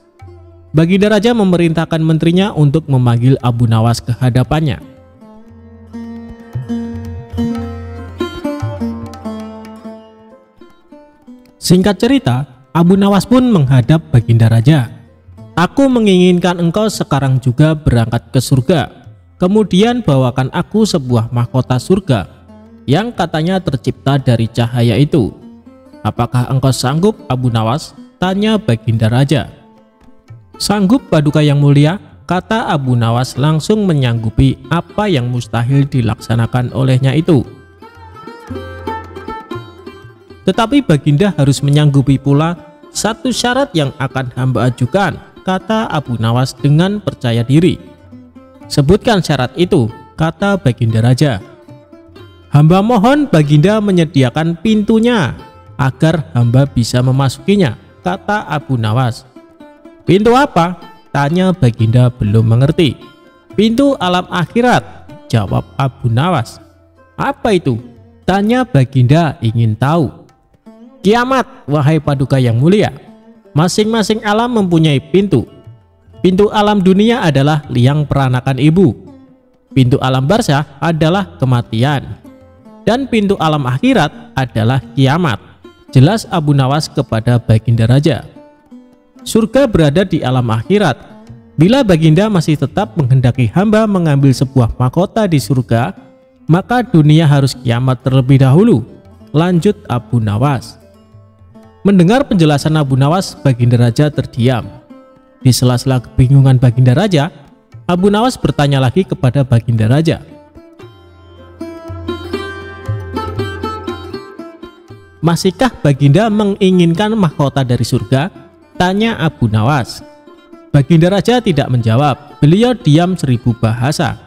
Baginda Raja memerintahkan menterinya untuk memanggil Abu Nawas ke hadapannya. Singkat cerita, Abu Nawas pun menghadap Baginda Raja. "Aku menginginkan engkau sekarang juga berangkat ke surga. Kemudian bawakan aku sebuah mahkota surga yang katanya tercipta dari cahaya itu. Apakah engkau sanggup, Abu Nawas?" tanya Baginda Raja. "Sanggup, Paduka yang mulia," kata Abu Nawas langsung menyanggupi apa yang mustahil dilaksanakan olehnya itu. "Tetapi Baginda harus menyanggupi pula satu syarat yang akan hamba ajukan," kata Abu Nawas dengan percaya diri. "Sebutkan syarat itu," kata Baginda Raja. "Hamba mohon Baginda menyediakan pintunya agar hamba bisa memasukinya," kata Abu Nawas. "Pintu apa?" tanya Baginda belum mengerti. "Pintu alam akhirat," jawab Abu Nawas. "Apa itu?" tanya Baginda ingin tahu. Kiamat, wahai paduka yang mulia. Masing-masing alam mempunyai pintu. Pintu alam dunia adalah liang peranakan ibu. Pintu alam barzah adalah kematian. Dan pintu alam akhirat adalah kiamat. Jelas Abu Nawas kepada Baginda Raja. Surga berada di alam akhirat. Bila Baginda masih tetap menghendaki hamba mengambil sebuah mahkota di surga, maka dunia harus kiamat terlebih dahulu. Lanjut Abu Nawas. Mendengar penjelasan Abu Nawas, Baginda Raja terdiam. Di sela-sela kebingungan Baginda Raja, Abu Nawas bertanya lagi kepada Baginda Raja. Masihkah Baginda menginginkan mahkota dari surga? Tanya Abu Nawas. Baginda Raja tidak menjawab, beliau diam 1000 bahasa.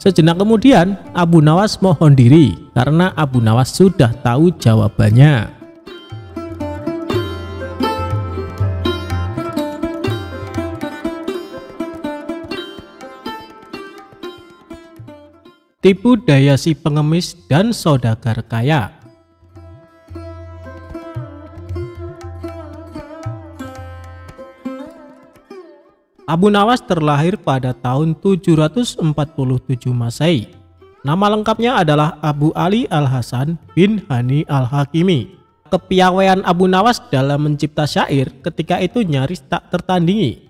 Sejenak kemudian Abu Nawas mohon diri karena Abu Nawas sudah tahu jawabannya. Tipu daya si pengemis dan saudagar kaya. Abu Nawas terlahir pada tahun 747 Masehi. Nama lengkapnya adalah Abu Ali Al-Hasan bin Hani Al-Hakimi. Kepiawaian Abu Nawas dalam mencipta syair ketika itu nyaris tak tertandingi.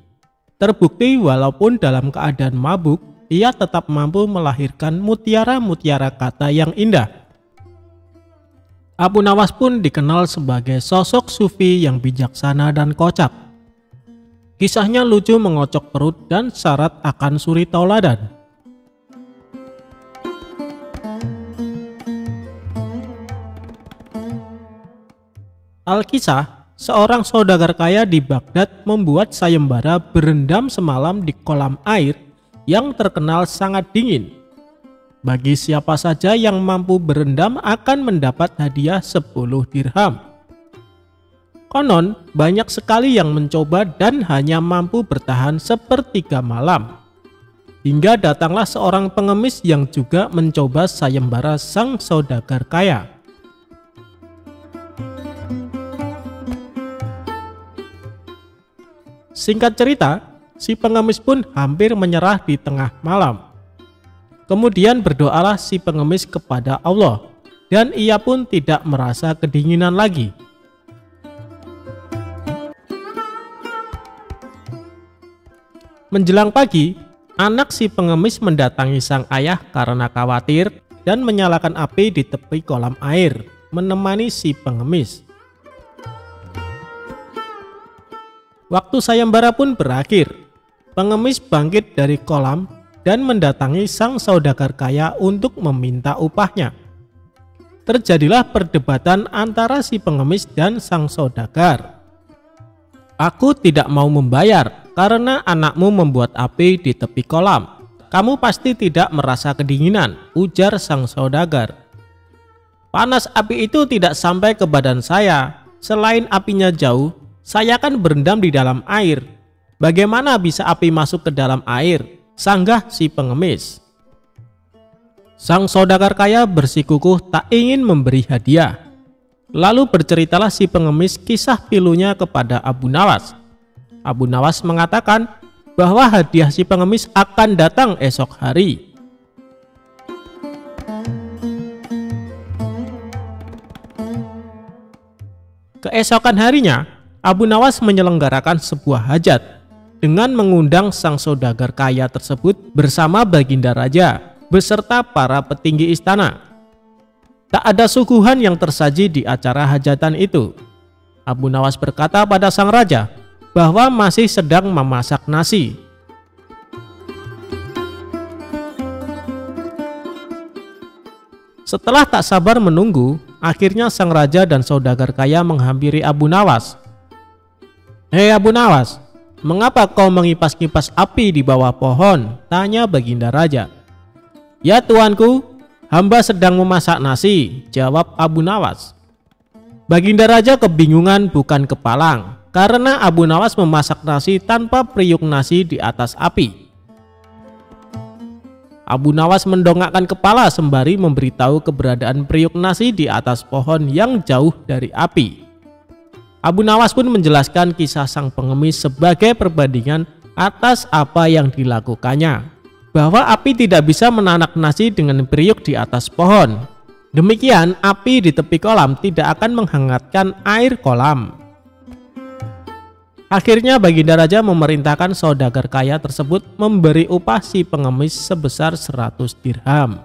Terbukti walaupun dalam keadaan mabuk, ia tetap mampu melahirkan mutiara-mutiara kata yang indah. Abu Nawas pun dikenal sebagai sosok sufi yang bijaksana dan kocak. Kisahnya lucu, mengocok perut, dan syarat akan suri tauladan. Al-Kisah, seorang saudagar kaya di Baghdad membuat sayembara berendam semalam di kolam air yang terkenal sangat dingin. Bagi siapa saja yang mampu berendam akan mendapat hadiah 10 dirham. Konon banyak sekali yang mencoba dan hanya mampu bertahan sepertiga malam. Hingga datanglah seorang pengemis yang juga mencoba sayembara sang saudagar kaya. Singkat cerita, si pengemis pun hampir menyerah di tengah malam. Kemudian berdoalah si pengemis kepada Allah, dan ia pun tidak merasa kedinginan lagi. Menjelang pagi, anak si pengemis mendatangi sang ayah karena khawatir dan menyalakan api di tepi kolam air, menemani si pengemis. Waktu sayembara pun berakhir. Pengemis bangkit dari kolam dan mendatangi sang saudagar kaya untuk meminta upahnya. Terjadilah perdebatan antara si pengemis dan sang saudagar. Aku tidak mau membayar karena anakmu membuat api di tepi kolam. Kamu pasti tidak merasa kedinginan, ujar sang saudagar. Panas api itu tidak sampai ke badan saya. Selain apinya jauh, saya kan berendam di dalam air. Bagaimana bisa api masuk ke dalam air? Sanggah si pengemis. Sang saudagar kaya bersikukuh tak ingin memberi hadiah. Lalu berceritalah si pengemis kisah pilunya kepada Abu Nawas. Abu Nawas mengatakan bahwa hadiah si pengemis akan datang esok hari. Keesokan harinya, Abu Nawas menyelenggarakan sebuah hajat dengan mengundang sang saudagar kaya tersebut bersama Baginda Raja beserta para petinggi istana. Tak ada suguhan yang tersaji di acara hajatan itu. Abu Nawas berkata pada sang raja bahwa masih sedang memasak nasi. Setelah tak sabar menunggu, akhirnya sang raja dan saudagar kaya menghampiri Abu Nawas. "Hei Abu Nawas, mengapa kau mengipas-kipas api di bawah pohon?" tanya Baginda Raja. "Ya tuanku, hamba sedang memasak nasi," jawab Abu Nawas. Baginda Raja kebingungan bukan kepalang karena Abu Nawas memasak nasi tanpa periuk nasi di atas api. Abu Nawas mendongakkan kepala sembari memberitahu keberadaan periuk nasi di atas pohon yang jauh dari api. Abu Nawas pun menjelaskan kisah sang pengemis sebagai perbandingan atas apa yang dilakukannya, bahwa api tidak bisa menanak nasi dengan periuk di atas pohon. Demikian, api di tepi kolam tidak akan menghangatkan air kolam. Akhirnya Baginda Raja memerintahkan saudagar kaya tersebut memberi upah si pengemis sebesar 100 dirham.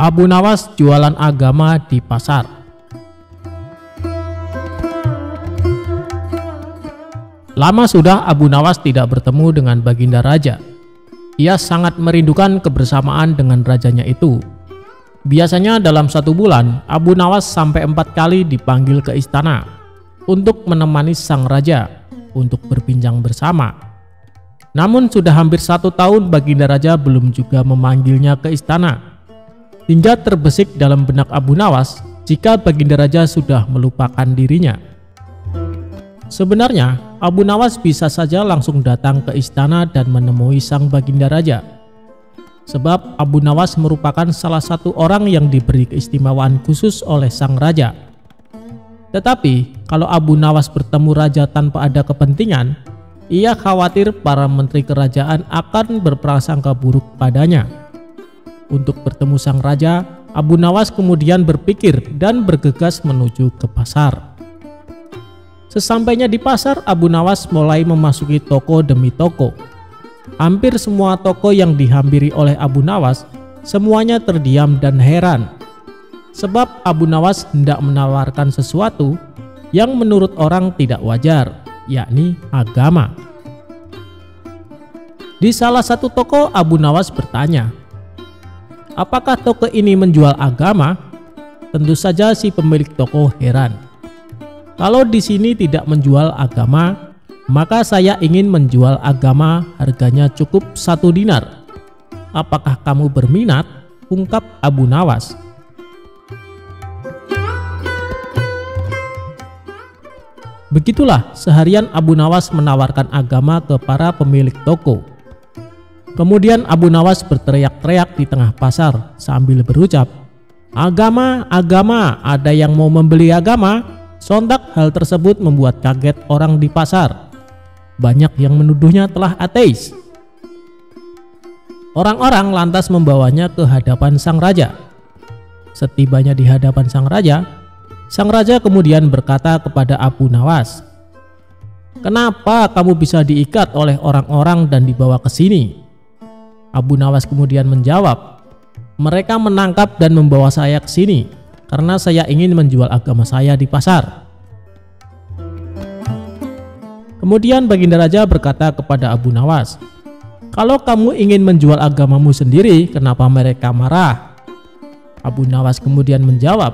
Abu Nawas jualan agama di pasar. Lama sudah Abu Nawas tidak bertemu dengan Baginda Raja. Ia sangat merindukan kebersamaan dengan rajanya itu. Biasanya dalam 1 bulan, Abu Nawas sampai 4 kali dipanggil ke istana untuk menemani sang raja untuk berbincang bersama. Namun sudah hampir 1 tahun Baginda Raja belum juga memanggilnya ke istana. Hingga terbesit dalam benak Abu Nawas jika Baginda Raja sudah melupakan dirinya. Sebenarnya, Abu Nawas bisa saja langsung datang ke istana dan menemui sang Baginda Raja. Sebab Abu Nawas merupakan salah satu orang yang diberi keistimewaan khusus oleh sang raja. Tetapi, kalau Abu Nawas bertemu raja tanpa ada kepentingan, ia khawatir para menteri kerajaan akan berprasangka buruk padanya. Untuk bertemu sang raja, Abu Nawas kemudian berpikir dan bergegas menuju ke pasar. Sesampainya di pasar, Abu Nawas mulai memasuki toko demi toko. Hampir semua toko yang dihampiri oleh Abu Nawas, semuanya terdiam dan heran. Sebab Abu Nawas hendak menawarkan sesuatu yang menurut orang tidak wajar, yakni agama. Di salah satu toko, Abu Nawas bertanya, "Apakah toko ini menjual agama?" Tentu saja si pemilik toko heran. "Kalau di sini tidak menjual agama, maka saya ingin menjual agama, harganya cukup 1 dinar. Apakah kamu berminat?" ungkap Abu Nawas. Begitulah seharian Abu Nawas menawarkan agama ke para pemilik toko. Kemudian Abu Nawas berteriak-teriak di tengah pasar sambil berucap, "Agama, agama, ada yang mau membeli agama?" Sontak hal tersebut membuat kaget orang di pasar. Banyak yang menuduhnya telah ateis. Orang-orang lantas membawanya ke hadapan sang raja. Setibanya di hadapan sang raja kemudian berkata kepada Abu Nawas, "Kenapa kamu bisa diikat oleh orang-orang dan dibawa ke sini?" Abu Nawas kemudian menjawab, "Mereka menangkap dan membawa saya ke sini karena saya ingin menjual agama saya di pasar." Kemudian Baginda Raja berkata kepada Abu Nawas, "Kalau kamu ingin menjual agamamu sendiri, kenapa mereka marah?" Abu Nawas kemudian menjawab,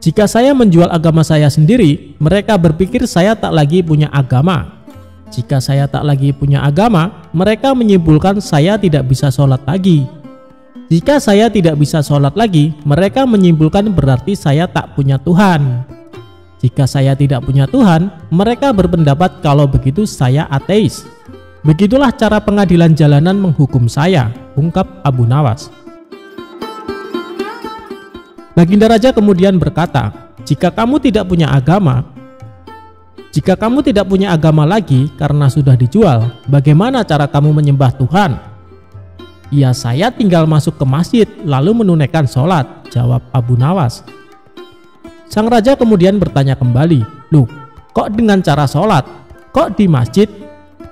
"Jika saya menjual agama saya sendiri, mereka berpikir saya tak lagi punya agama. Jika saya tak lagi punya agama, mereka menyimpulkan saya tidak bisa sholat lagi. Jika saya tidak bisa sholat lagi, mereka menyimpulkan berarti saya tak punya Tuhan. Jika saya tidak punya Tuhan, mereka berpendapat kalau begitu saya ateis. Begitulah cara pengadilan jalanan menghukum saya," ungkap Abu Nawas. Baginda Raja kemudian berkata, "Jika kamu tidak punya agama lagi karena sudah dijual, bagaimana cara kamu menyembah Tuhan?" "Ya, saya tinggal masuk ke masjid lalu menunaikan sholat," jawab Abu Nawas. Sang raja kemudian bertanya kembali, "Loh, kok dengan cara sholat? Kok di masjid?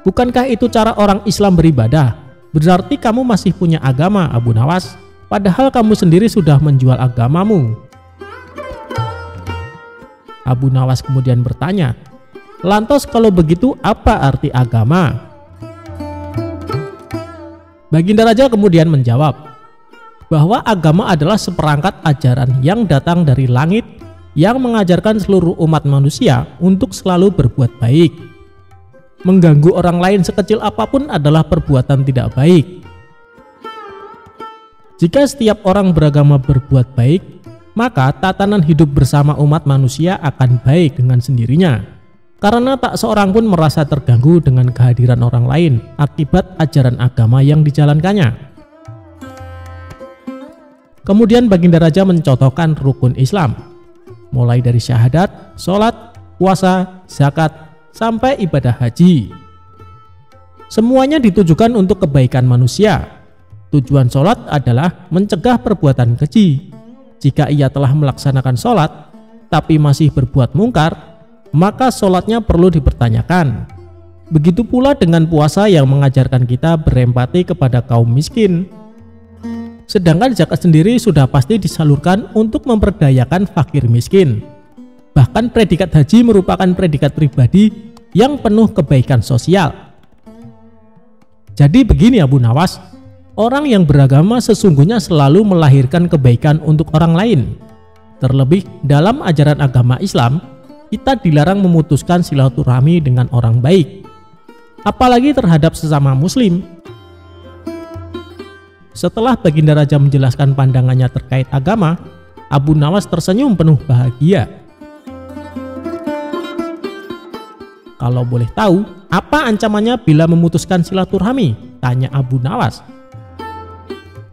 Bukankah itu cara orang Islam beribadah? Berarti kamu masih punya agama, Abu Nawas, padahal kamu sendiri sudah menjual agamamu." Abu Nawas kemudian bertanya, "Lantas kalau begitu apa arti agama?" Baginda Raja kemudian menjawab bahwa agama adalah seperangkat ajaran yang datang dari langit yang mengajarkan seluruh umat manusia untuk selalu berbuat baik. Mengganggu orang lain sekecil apapun adalah perbuatan tidak baik. Jika setiap orang beragama berbuat baik, maka tatanan hidup bersama umat manusia akan baik dengan sendirinya, karena tak seorang pun merasa terganggu dengan kehadiran orang lain akibat ajaran agama yang dijalankannya. Kemudian Baginda Raja mencontohkan rukun Islam, mulai dari syahadat, sholat, puasa, zakat, sampai ibadah haji. Semuanya ditujukan untuk kebaikan manusia. Tujuan sholat adalah mencegah perbuatan keji. Jika ia telah melaksanakan sholat, tapi masih berbuat mungkar, maka sholatnya perlu dipertanyakan. Begitu pula dengan puasa yang mengajarkan kita berempati kepada kaum miskin. Sedangkan zakat sendiri sudah pasti disalurkan untuk memperdayakan fakir miskin. Bahkan predikat haji merupakan predikat pribadi yang penuh kebaikan sosial. Jadi begini Abu Nawas, orang yang beragama sesungguhnya selalu melahirkan kebaikan untuk orang lain. Terlebih dalam ajaran agama Islam, kita dilarang memutuskan silaturahmi dengan orang baik, apalagi terhadap sesama muslim. Setelah Baginda Raja menjelaskan pandangannya terkait agama, Abu Nawas tersenyum penuh bahagia. Kalau boleh tahu, apa ancamannya bila memutuskan silaturahmi? Tanya Abu Nawas.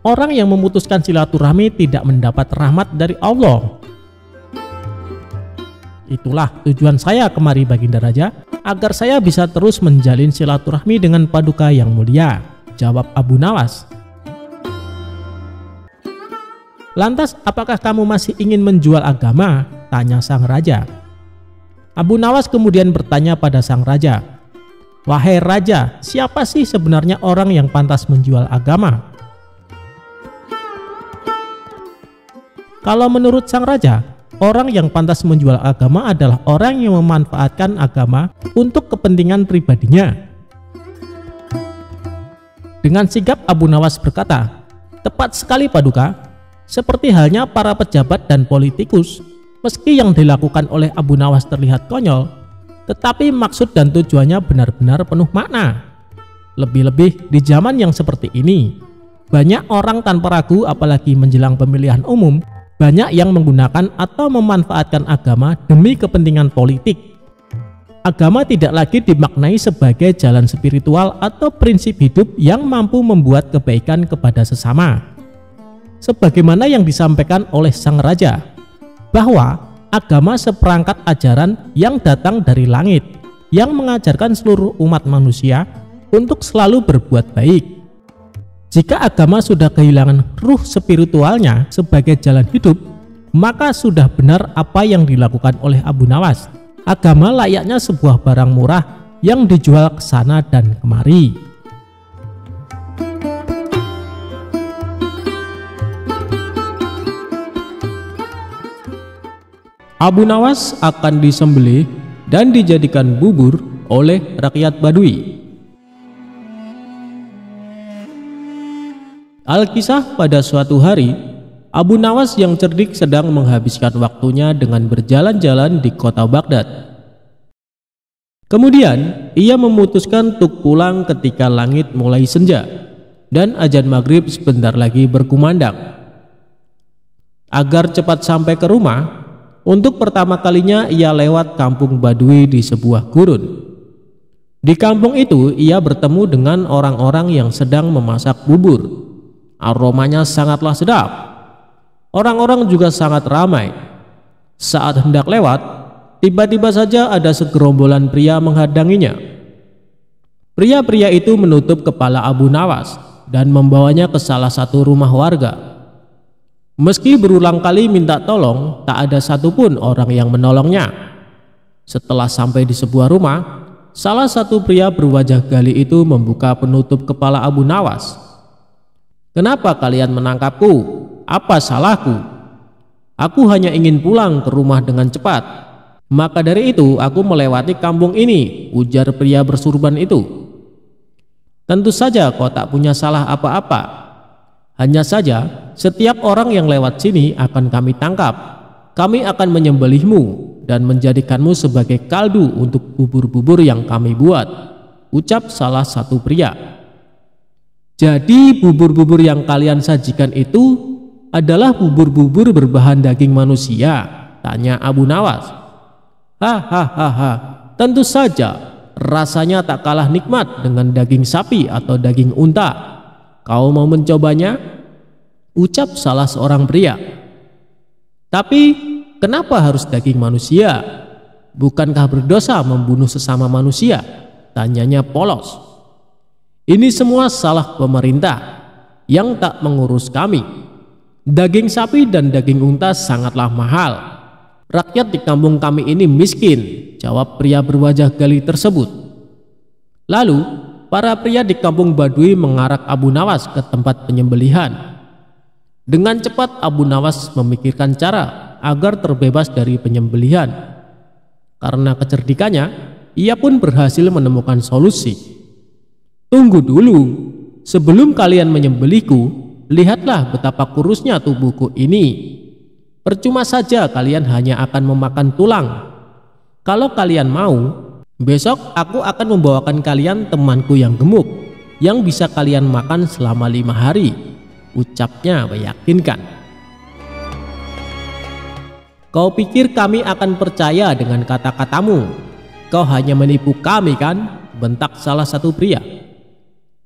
Orang yang memutuskan silaturahmi tidak mendapat rahmat dari Allah. Itulah tujuan saya kemari Baginda Raja, agar saya bisa terus menjalin silaturahmi dengan Paduka yang mulia, jawab Abu Nawas. Lantas apakah kamu masih ingin menjual agama? Tanya sang raja. Abu Nawas kemudian bertanya pada sang raja, wahai raja, siapa sih sebenarnya orang yang pantas menjual agama? Kalau menurut sang raja, orang yang pantas menjual agama adalah orang yang memanfaatkan agama untuk kepentingan pribadinya. Dengan sigap Abu Nawas berkata, tepat sekali Paduka, seperti halnya para pejabat dan politikus. Meski yang dilakukan oleh Abu Nawas terlihat konyol, tetapi maksud dan tujuannya benar-benar penuh makna. Lebih-lebih di zaman yang seperti ini, banyak orang tanpa ragu apalagi menjelang pemilihan umum, banyak yang menggunakan atau memanfaatkan agama demi kepentingan politik. Agama tidak lagi dimaknai sebagai jalan spiritual atau prinsip hidup yang mampu membuat kebaikan kepada sesama. Sebagaimana yang disampaikan oleh sang raja, bahwa agama seperangkat ajaran yang datang dari langit, yang mengajarkan seluruh umat manusia untuk selalu berbuat baik. Jika agama sudah kehilangan ruh spiritualnya sebagai jalan hidup, maka sudah benar apa yang dilakukan oleh Abu Nawas. Agama layaknya sebuah barang murah yang dijual ke sana dan kemari. Abu Nawas akan disembelih dan dijadikan bubur oleh rakyat Badui. Alkisah pada suatu hari, Abu Nawas yang cerdik sedang menghabiskan waktunya dengan berjalan-jalan di kota Baghdad. Kemudian ia memutuskan untuk pulang ketika langit mulai senja dan azan maghrib sebentar lagi berkumandang. Agar cepat sampai ke rumah, untuk pertama kalinya ia lewat kampung Badui di sebuah gurun. Di kampung itu ia bertemu dengan orang-orang yang sedang memasak bubur. Aromanya sangatlah sedap. Orang-orang juga sangat ramai. Saat hendak lewat, tiba-tiba saja ada segerombolan pria menghadanginya. Pria-pria itu menutup kepala Abu Nawas dan membawanya ke salah satu rumah warga. Meski berulang kali minta tolong, tak ada satupun orang yang menolongnya. Setelah sampai di sebuah rumah, salah satu pria berwajah gali itu membuka penutup kepala Abu Nawas. Kenapa kalian menangkapku? Apa salahku? Aku hanya ingin pulang ke rumah dengan cepat. Maka dari itu aku melewati kampung ini, ujar pria bersurban itu. Tentu saja kau tak punya salah apa-apa. Hanya saja setiap orang yang lewat sini akan kami tangkap. Kami akan menyembelihmu dan menjadikanmu sebagai kaldu untuk bubur-bubur yang kami buat, ucap salah satu pria. Jadi bubur-bubur yang kalian sajikan itu adalah bubur-bubur berbahan daging manusia? Tanya Abu Nawas. Hahaha, tentu saja. Rasanya tak kalah nikmat dengan daging sapi atau daging unta. Kau mau mencobanya? Ucap salah seorang pria. Tapi kenapa harus daging manusia? Bukankah berdosa membunuh sesama manusia? Tanyanya polos. Ini semua salah pemerintah yang tak mengurus kami. Daging sapi dan daging unta sangatlah mahal. Rakyat di kampung kami ini miskin, jawab pria berwajah gali tersebut. Lalu, para pria di kampung Badui mengarak Abu Nawas ke tempat penyembelihan. Dengan cepat Abu Nawas memikirkan cara agar terbebas dari penyembelihan. Karena kecerdikannya, ia pun berhasil menemukan solusi. Tunggu dulu, sebelum kalian menyembelihku, lihatlah betapa kurusnya tubuhku ini. Percuma saja kalian hanya akan memakan tulang. Kalau kalian mau, besok aku akan membawakan kalian temanku yang gemuk, yang bisa kalian makan selama 5 hari. Ucapnya meyakinkan. Kau pikir kami akan percaya dengan kata-katamu? Kau hanya menipu kami kan? Bentak salah satu pria.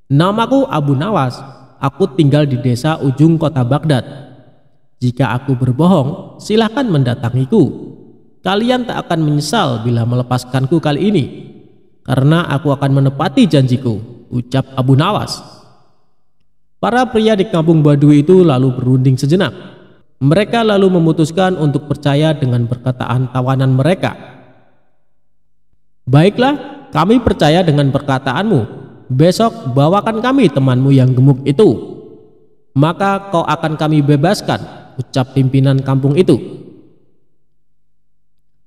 Namaku Abu Nawas, aku tinggal di desa ujung kota Baghdad. Jika aku berbohong, silahkan mendatangiku. Kalian tak akan menyesal bila melepaskanku kali ini, karena aku akan menepati janjiku, ucap Abu Nawas. Para pria di kampung Badui itu lalu berunding sejenak. Mereka lalu memutuskan untuk percaya dengan perkataan tawanan mereka. Baiklah, kami percaya dengan perkataanmu. Besok bawakan kami temanmu yang gemuk itu. Maka kau akan kami bebaskan, ucap pimpinan kampung itu.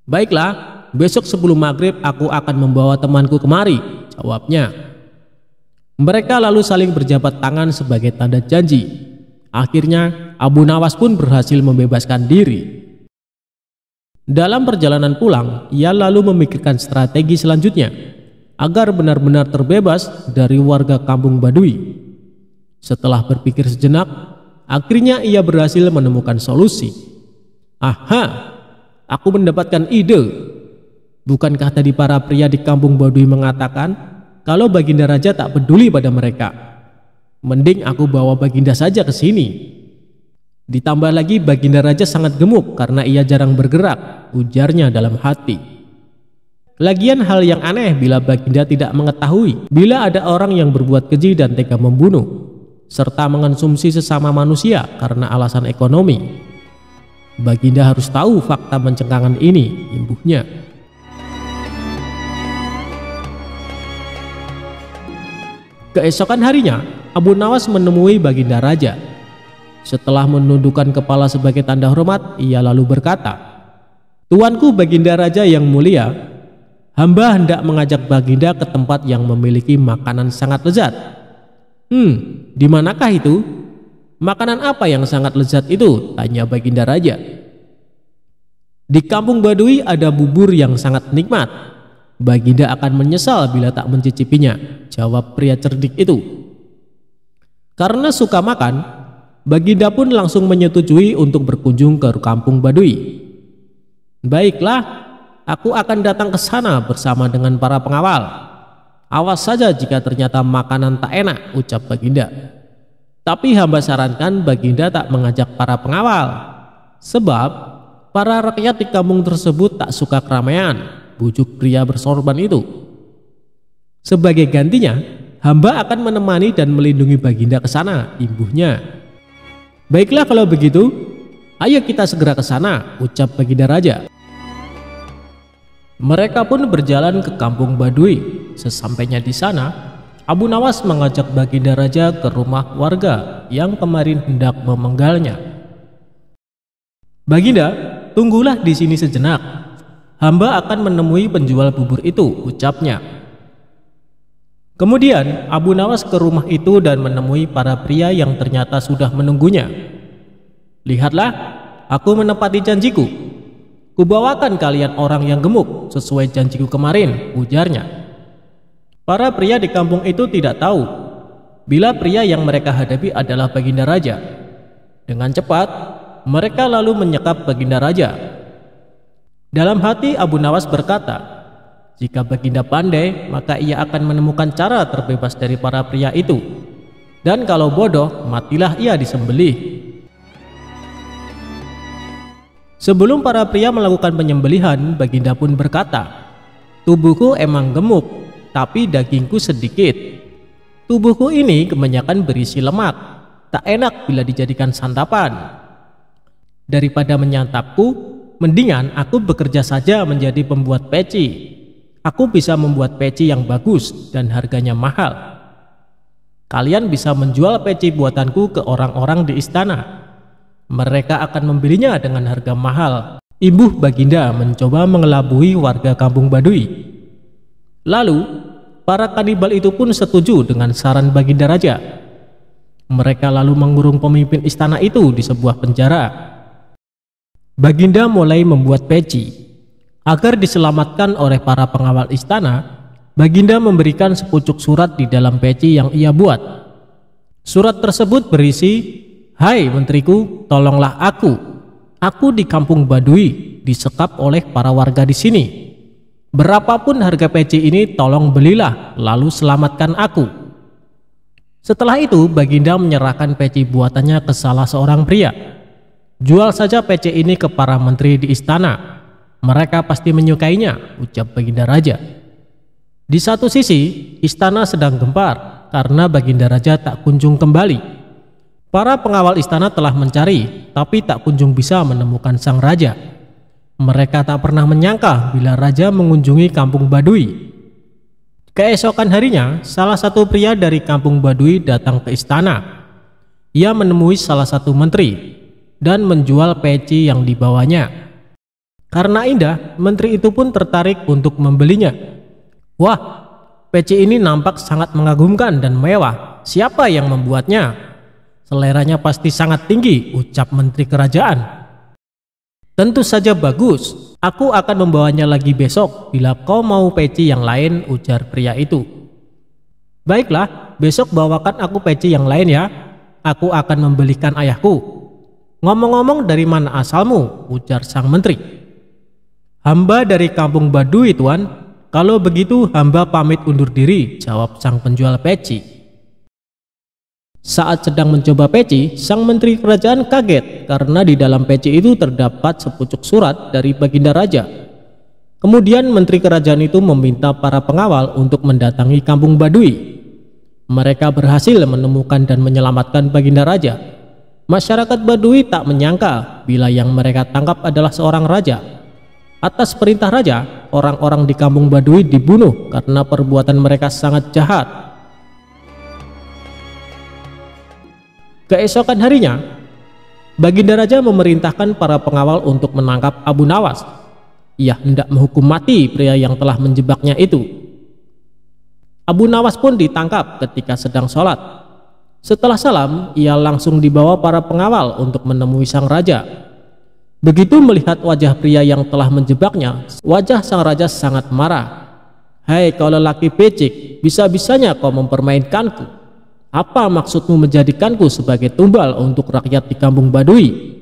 Baiklah, besok sebelum maghrib aku akan membawa temanku kemari, jawabnya. Mereka lalu saling berjabat tangan sebagai tanda janji. Akhirnya Abu Nawas pun berhasil membebaskan diri. Dalam perjalanan pulang, ia lalu memikirkan strategi selanjutnya agar benar-benar terbebas dari warga kampung Badui. Setelah berpikir sejenak, akhirnya ia berhasil menemukan solusi. Aha, aku mendapatkan ide. Bukankah tadi para pria di kampung Badui mengatakan kalau Baginda Raja tak peduli pada mereka? Mending aku bawa Baginda saja ke sini. Ditambah lagi Baginda Raja sangat gemuk karena ia jarang bergerak, ujarnya dalam hati. Lagian hal yang aneh bila Baginda tidak mengetahui bila ada orang yang berbuat keji dan tega membunuh serta mengonsumsi sesama manusia karena alasan ekonomi. Baginda harus tahu fakta mencengkangan ini, imbuhnya. Keesokan harinya, Abu Nawas menemui Baginda Raja. Setelah menundukkan kepala sebagai tanda hormat, ia lalu berkata, Tuanku Baginda Raja yang mulia, hamba hendak mengajak Baginda ke tempat yang memiliki makanan sangat lezat. Di manakah itu? Makanan apa yang sangat lezat itu? Tanya Baginda Raja. Di kampung Badui ada bubur yang sangat nikmat. Baginda akan menyesal bila tak mencicipinya, jawab pria cerdik itu. Karena suka makan, Baginda pun langsung menyetujui untuk berkunjung ke kampung Badui. Baiklah, aku akan datang ke sana bersama dengan para pengawal. Awas saja jika ternyata makanan tak enak, ucap Baginda. Tapi hamba sarankan Baginda tak mengajak para pengawal, sebab para rakyat di kampung tersebut tak suka keramaian, bujuk pria bersorban itu. Sebagai gantinya, hamba akan menemani dan melindungi Baginda ke sana, imbuhnya. Baiklah kalau begitu, ayo kita segera ke sana, ucap Baginda Raja. Mereka pun berjalan ke kampung Badui. Sesampainya di sana, Abu Nawas mengajak Baginda Raja ke rumah warga yang kemarin hendak memenggalnya. Baginda, tunggulah di sini sejenak. Hamba akan menemui penjual bubur itu, ucapnya. Kemudian Abu Nawas ke rumah itu dan menemui para pria yang ternyata sudah menunggunya. Lihatlah, aku menepati janjiku. Kubawakan kalian orang yang gemuk sesuai janjiku kemarin, ujarnya. Para pria di kampung itu tidak tahu bila pria yang mereka hadapi adalah Baginda Raja. Dengan cepat, mereka lalu menyekap Baginda Raja. Dalam hati Abu Nawas berkata, jika Baginda pandai, maka ia akan menemukan cara terbebas dari para pria itu. Dan kalau bodoh, matilah ia disembelih. Sebelum para pria melakukan penyembelihan, Baginda pun berkata, tubuhku emang gemuk, tapi dagingku sedikit. Tubuhku ini kebanyakan berisi lemak, tak enak bila dijadikan santapan. Daripada menyantapku, mendingan aku bekerja saja menjadi pembuat peci. Aku bisa membuat peci yang bagus dan harganya mahal. Kalian bisa menjual peci buatanku ke orang-orang di istana. Mereka akan membelinya dengan harga mahal. Imbuh Baginda mencoba mengelabui warga kampung Baduy. Lalu, para kanibal itu pun setuju dengan saran Baginda Raja. Mereka lalu mengurung pemimpin istana itu di sebuah penjara. Baginda mulai membuat peci. Agar diselamatkan oleh para pengawal istana, Baginda memberikan sepucuk surat di dalam peci yang ia buat. Surat tersebut berisi, "Hai menteriku, tolonglah aku. Aku di kampung Baduy disekap oleh para warga di sini. Berapapun harga peci ini, tolong belilah, lalu selamatkan aku." Setelah itu, Baginda menyerahkan peci buatannya ke salah seorang pria. "Jual saja peci ini ke para menteri di istana. Mereka pasti menyukainya," ucap Baginda Raja. Di satu sisi, istana sedang gempar karena Baginda Raja tak kunjung kembali. Para pengawal istana telah mencari, tapi tak kunjung bisa menemukan sang raja. Mereka tak pernah menyangka bila raja mengunjungi kampung Baduy. Keesokan harinya, salah satu pria dari kampung Baduy datang ke istana. Ia menemui salah satu menteri dan menjual peci yang dibawanya. Karena indah, menteri itu pun tertarik untuk membelinya. "Wah, peci ini nampak sangat mengagumkan dan mewah. Siapa yang membuatnya? Seleranya pasti sangat tinggi," ucap menteri kerajaan. "Tentu saja bagus. Aku akan membawanya lagi besok bila kau mau peci yang lain," ujar pria itu. "Baiklah, besok bawakan aku peci yang lain ya. Aku akan membelikan ayahku." "Ngomong-ngomong, dari mana asalmu?" ujar sang menteri. "Hamba dari kampung Baduy, Tuan." "Kalau begitu hamba pamit undur diri," jawab sang penjual peci. Saat sedang mencoba peci, sang menteri kerajaan kaget karena di dalam peci itu terdapat sepucuk surat dari Baginda Raja. Kemudian menteri kerajaan itu meminta para pengawal untuk mendatangi kampung Baduy. Mereka berhasil menemukan dan menyelamatkan Baginda Raja. Masyarakat Baduy tak menyangka bila yang mereka tangkap adalah seorang raja. Atas perintah raja, orang-orang di kampung Baduy dibunuh karena perbuatan mereka sangat jahat. Keesokan harinya, Baginda Raja memerintahkan para pengawal untuk menangkap Abu Nawas. Ia hendak menghukum mati pria yang telah menjebaknya itu. Abu Nawas pun ditangkap ketika sedang sholat. Setelah salam, ia langsung dibawa para pengawal untuk menemui sang raja. Begitu melihat wajah pria yang telah menjebaknya, wajah sang raja sangat marah. "Hai kau lelaki becik, bisa-bisanya kau mempermainkanku. Apa maksudmu menjadikanku sebagai tumbal untuk rakyat di kampung Baduy?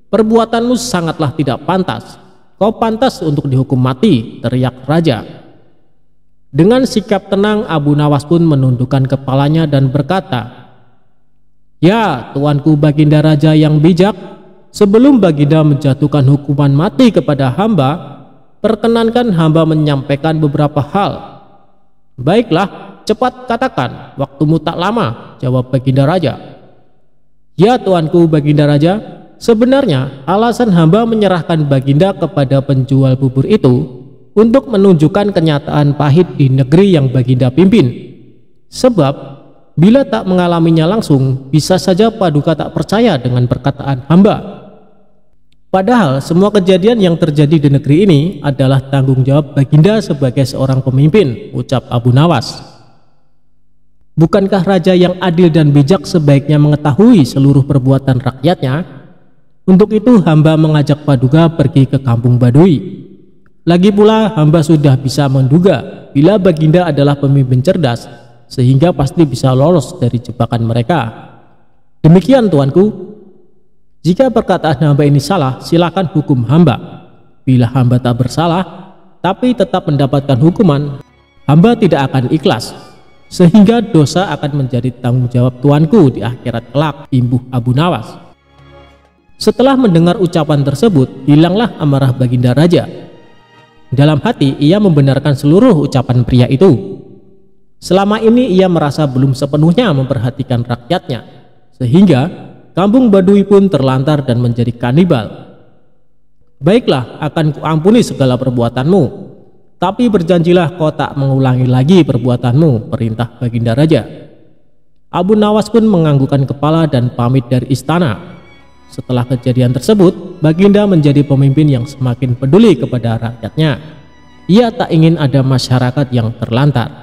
Perbuatanmu sangatlah tidak pantas. Kau pantas untuk dihukum mati," teriak raja. Dengan sikap tenang, Abu Nawas pun menundukkan kepalanya dan berkata, "Ya, tuanku Baginda Raja yang bijak, sebelum Baginda menjatuhkan hukuman mati kepada hamba, perkenankan hamba menyampaikan beberapa hal." "Baiklah, cepat katakan, waktumu tak lama," jawab Baginda Raja. "Ya tuanku Baginda Raja, sebenarnya alasan hamba menyerahkan Baginda kepada penjual bubur itu untuk menunjukkan kenyataan pahit di negeri yang Baginda pimpin. Sebab bila tak mengalaminya langsung, bisa saja Paduka tak percaya dengan perkataan hamba. Padahal semua kejadian yang terjadi di negeri ini adalah tanggung jawab Baginda sebagai seorang pemimpin," ucap Abu Nawas. "Bukankah raja yang adil dan bijak sebaiknya mengetahui seluruh perbuatan rakyatnya? Untuk itu hamba mengajak Paduka pergi ke kampung Baduy. Lagi pula hamba sudah bisa menduga bila Baginda adalah pemimpin cerdas, sehingga pasti bisa lolos dari jebakan mereka. Demikian tuanku." Jika perkataan hamba ini salah, silakan hukum hamba. Bila hamba tak bersalah, tapi tetap mendapatkan hukuman, hamba tidak akan ikhlas, sehingga dosa akan menjadi tanggung jawab tuanku di akhirat kelak, imbuh Abu Nawas. Setelah mendengar ucapan tersebut, hilanglah amarah Baginda Raja. Dalam hati, ia membenarkan seluruh ucapan pria itu. Selama ini ia merasa belum sepenuhnya memperhatikan rakyatnya, sehingga kampung Badui pun terlantar dan menjadi kanibal. Baiklah, akan kuampuni segala perbuatanmu, tapi berjanjilah kau tak mengulangi lagi perbuatanmu, perintah Baginda Raja. Abu Nawas pun menganggukkan kepala dan pamit dari istana. Setelah kejadian tersebut, Baginda menjadi pemimpin yang semakin peduli kepada rakyatnya. Ia tak ingin ada masyarakat yang terlantar.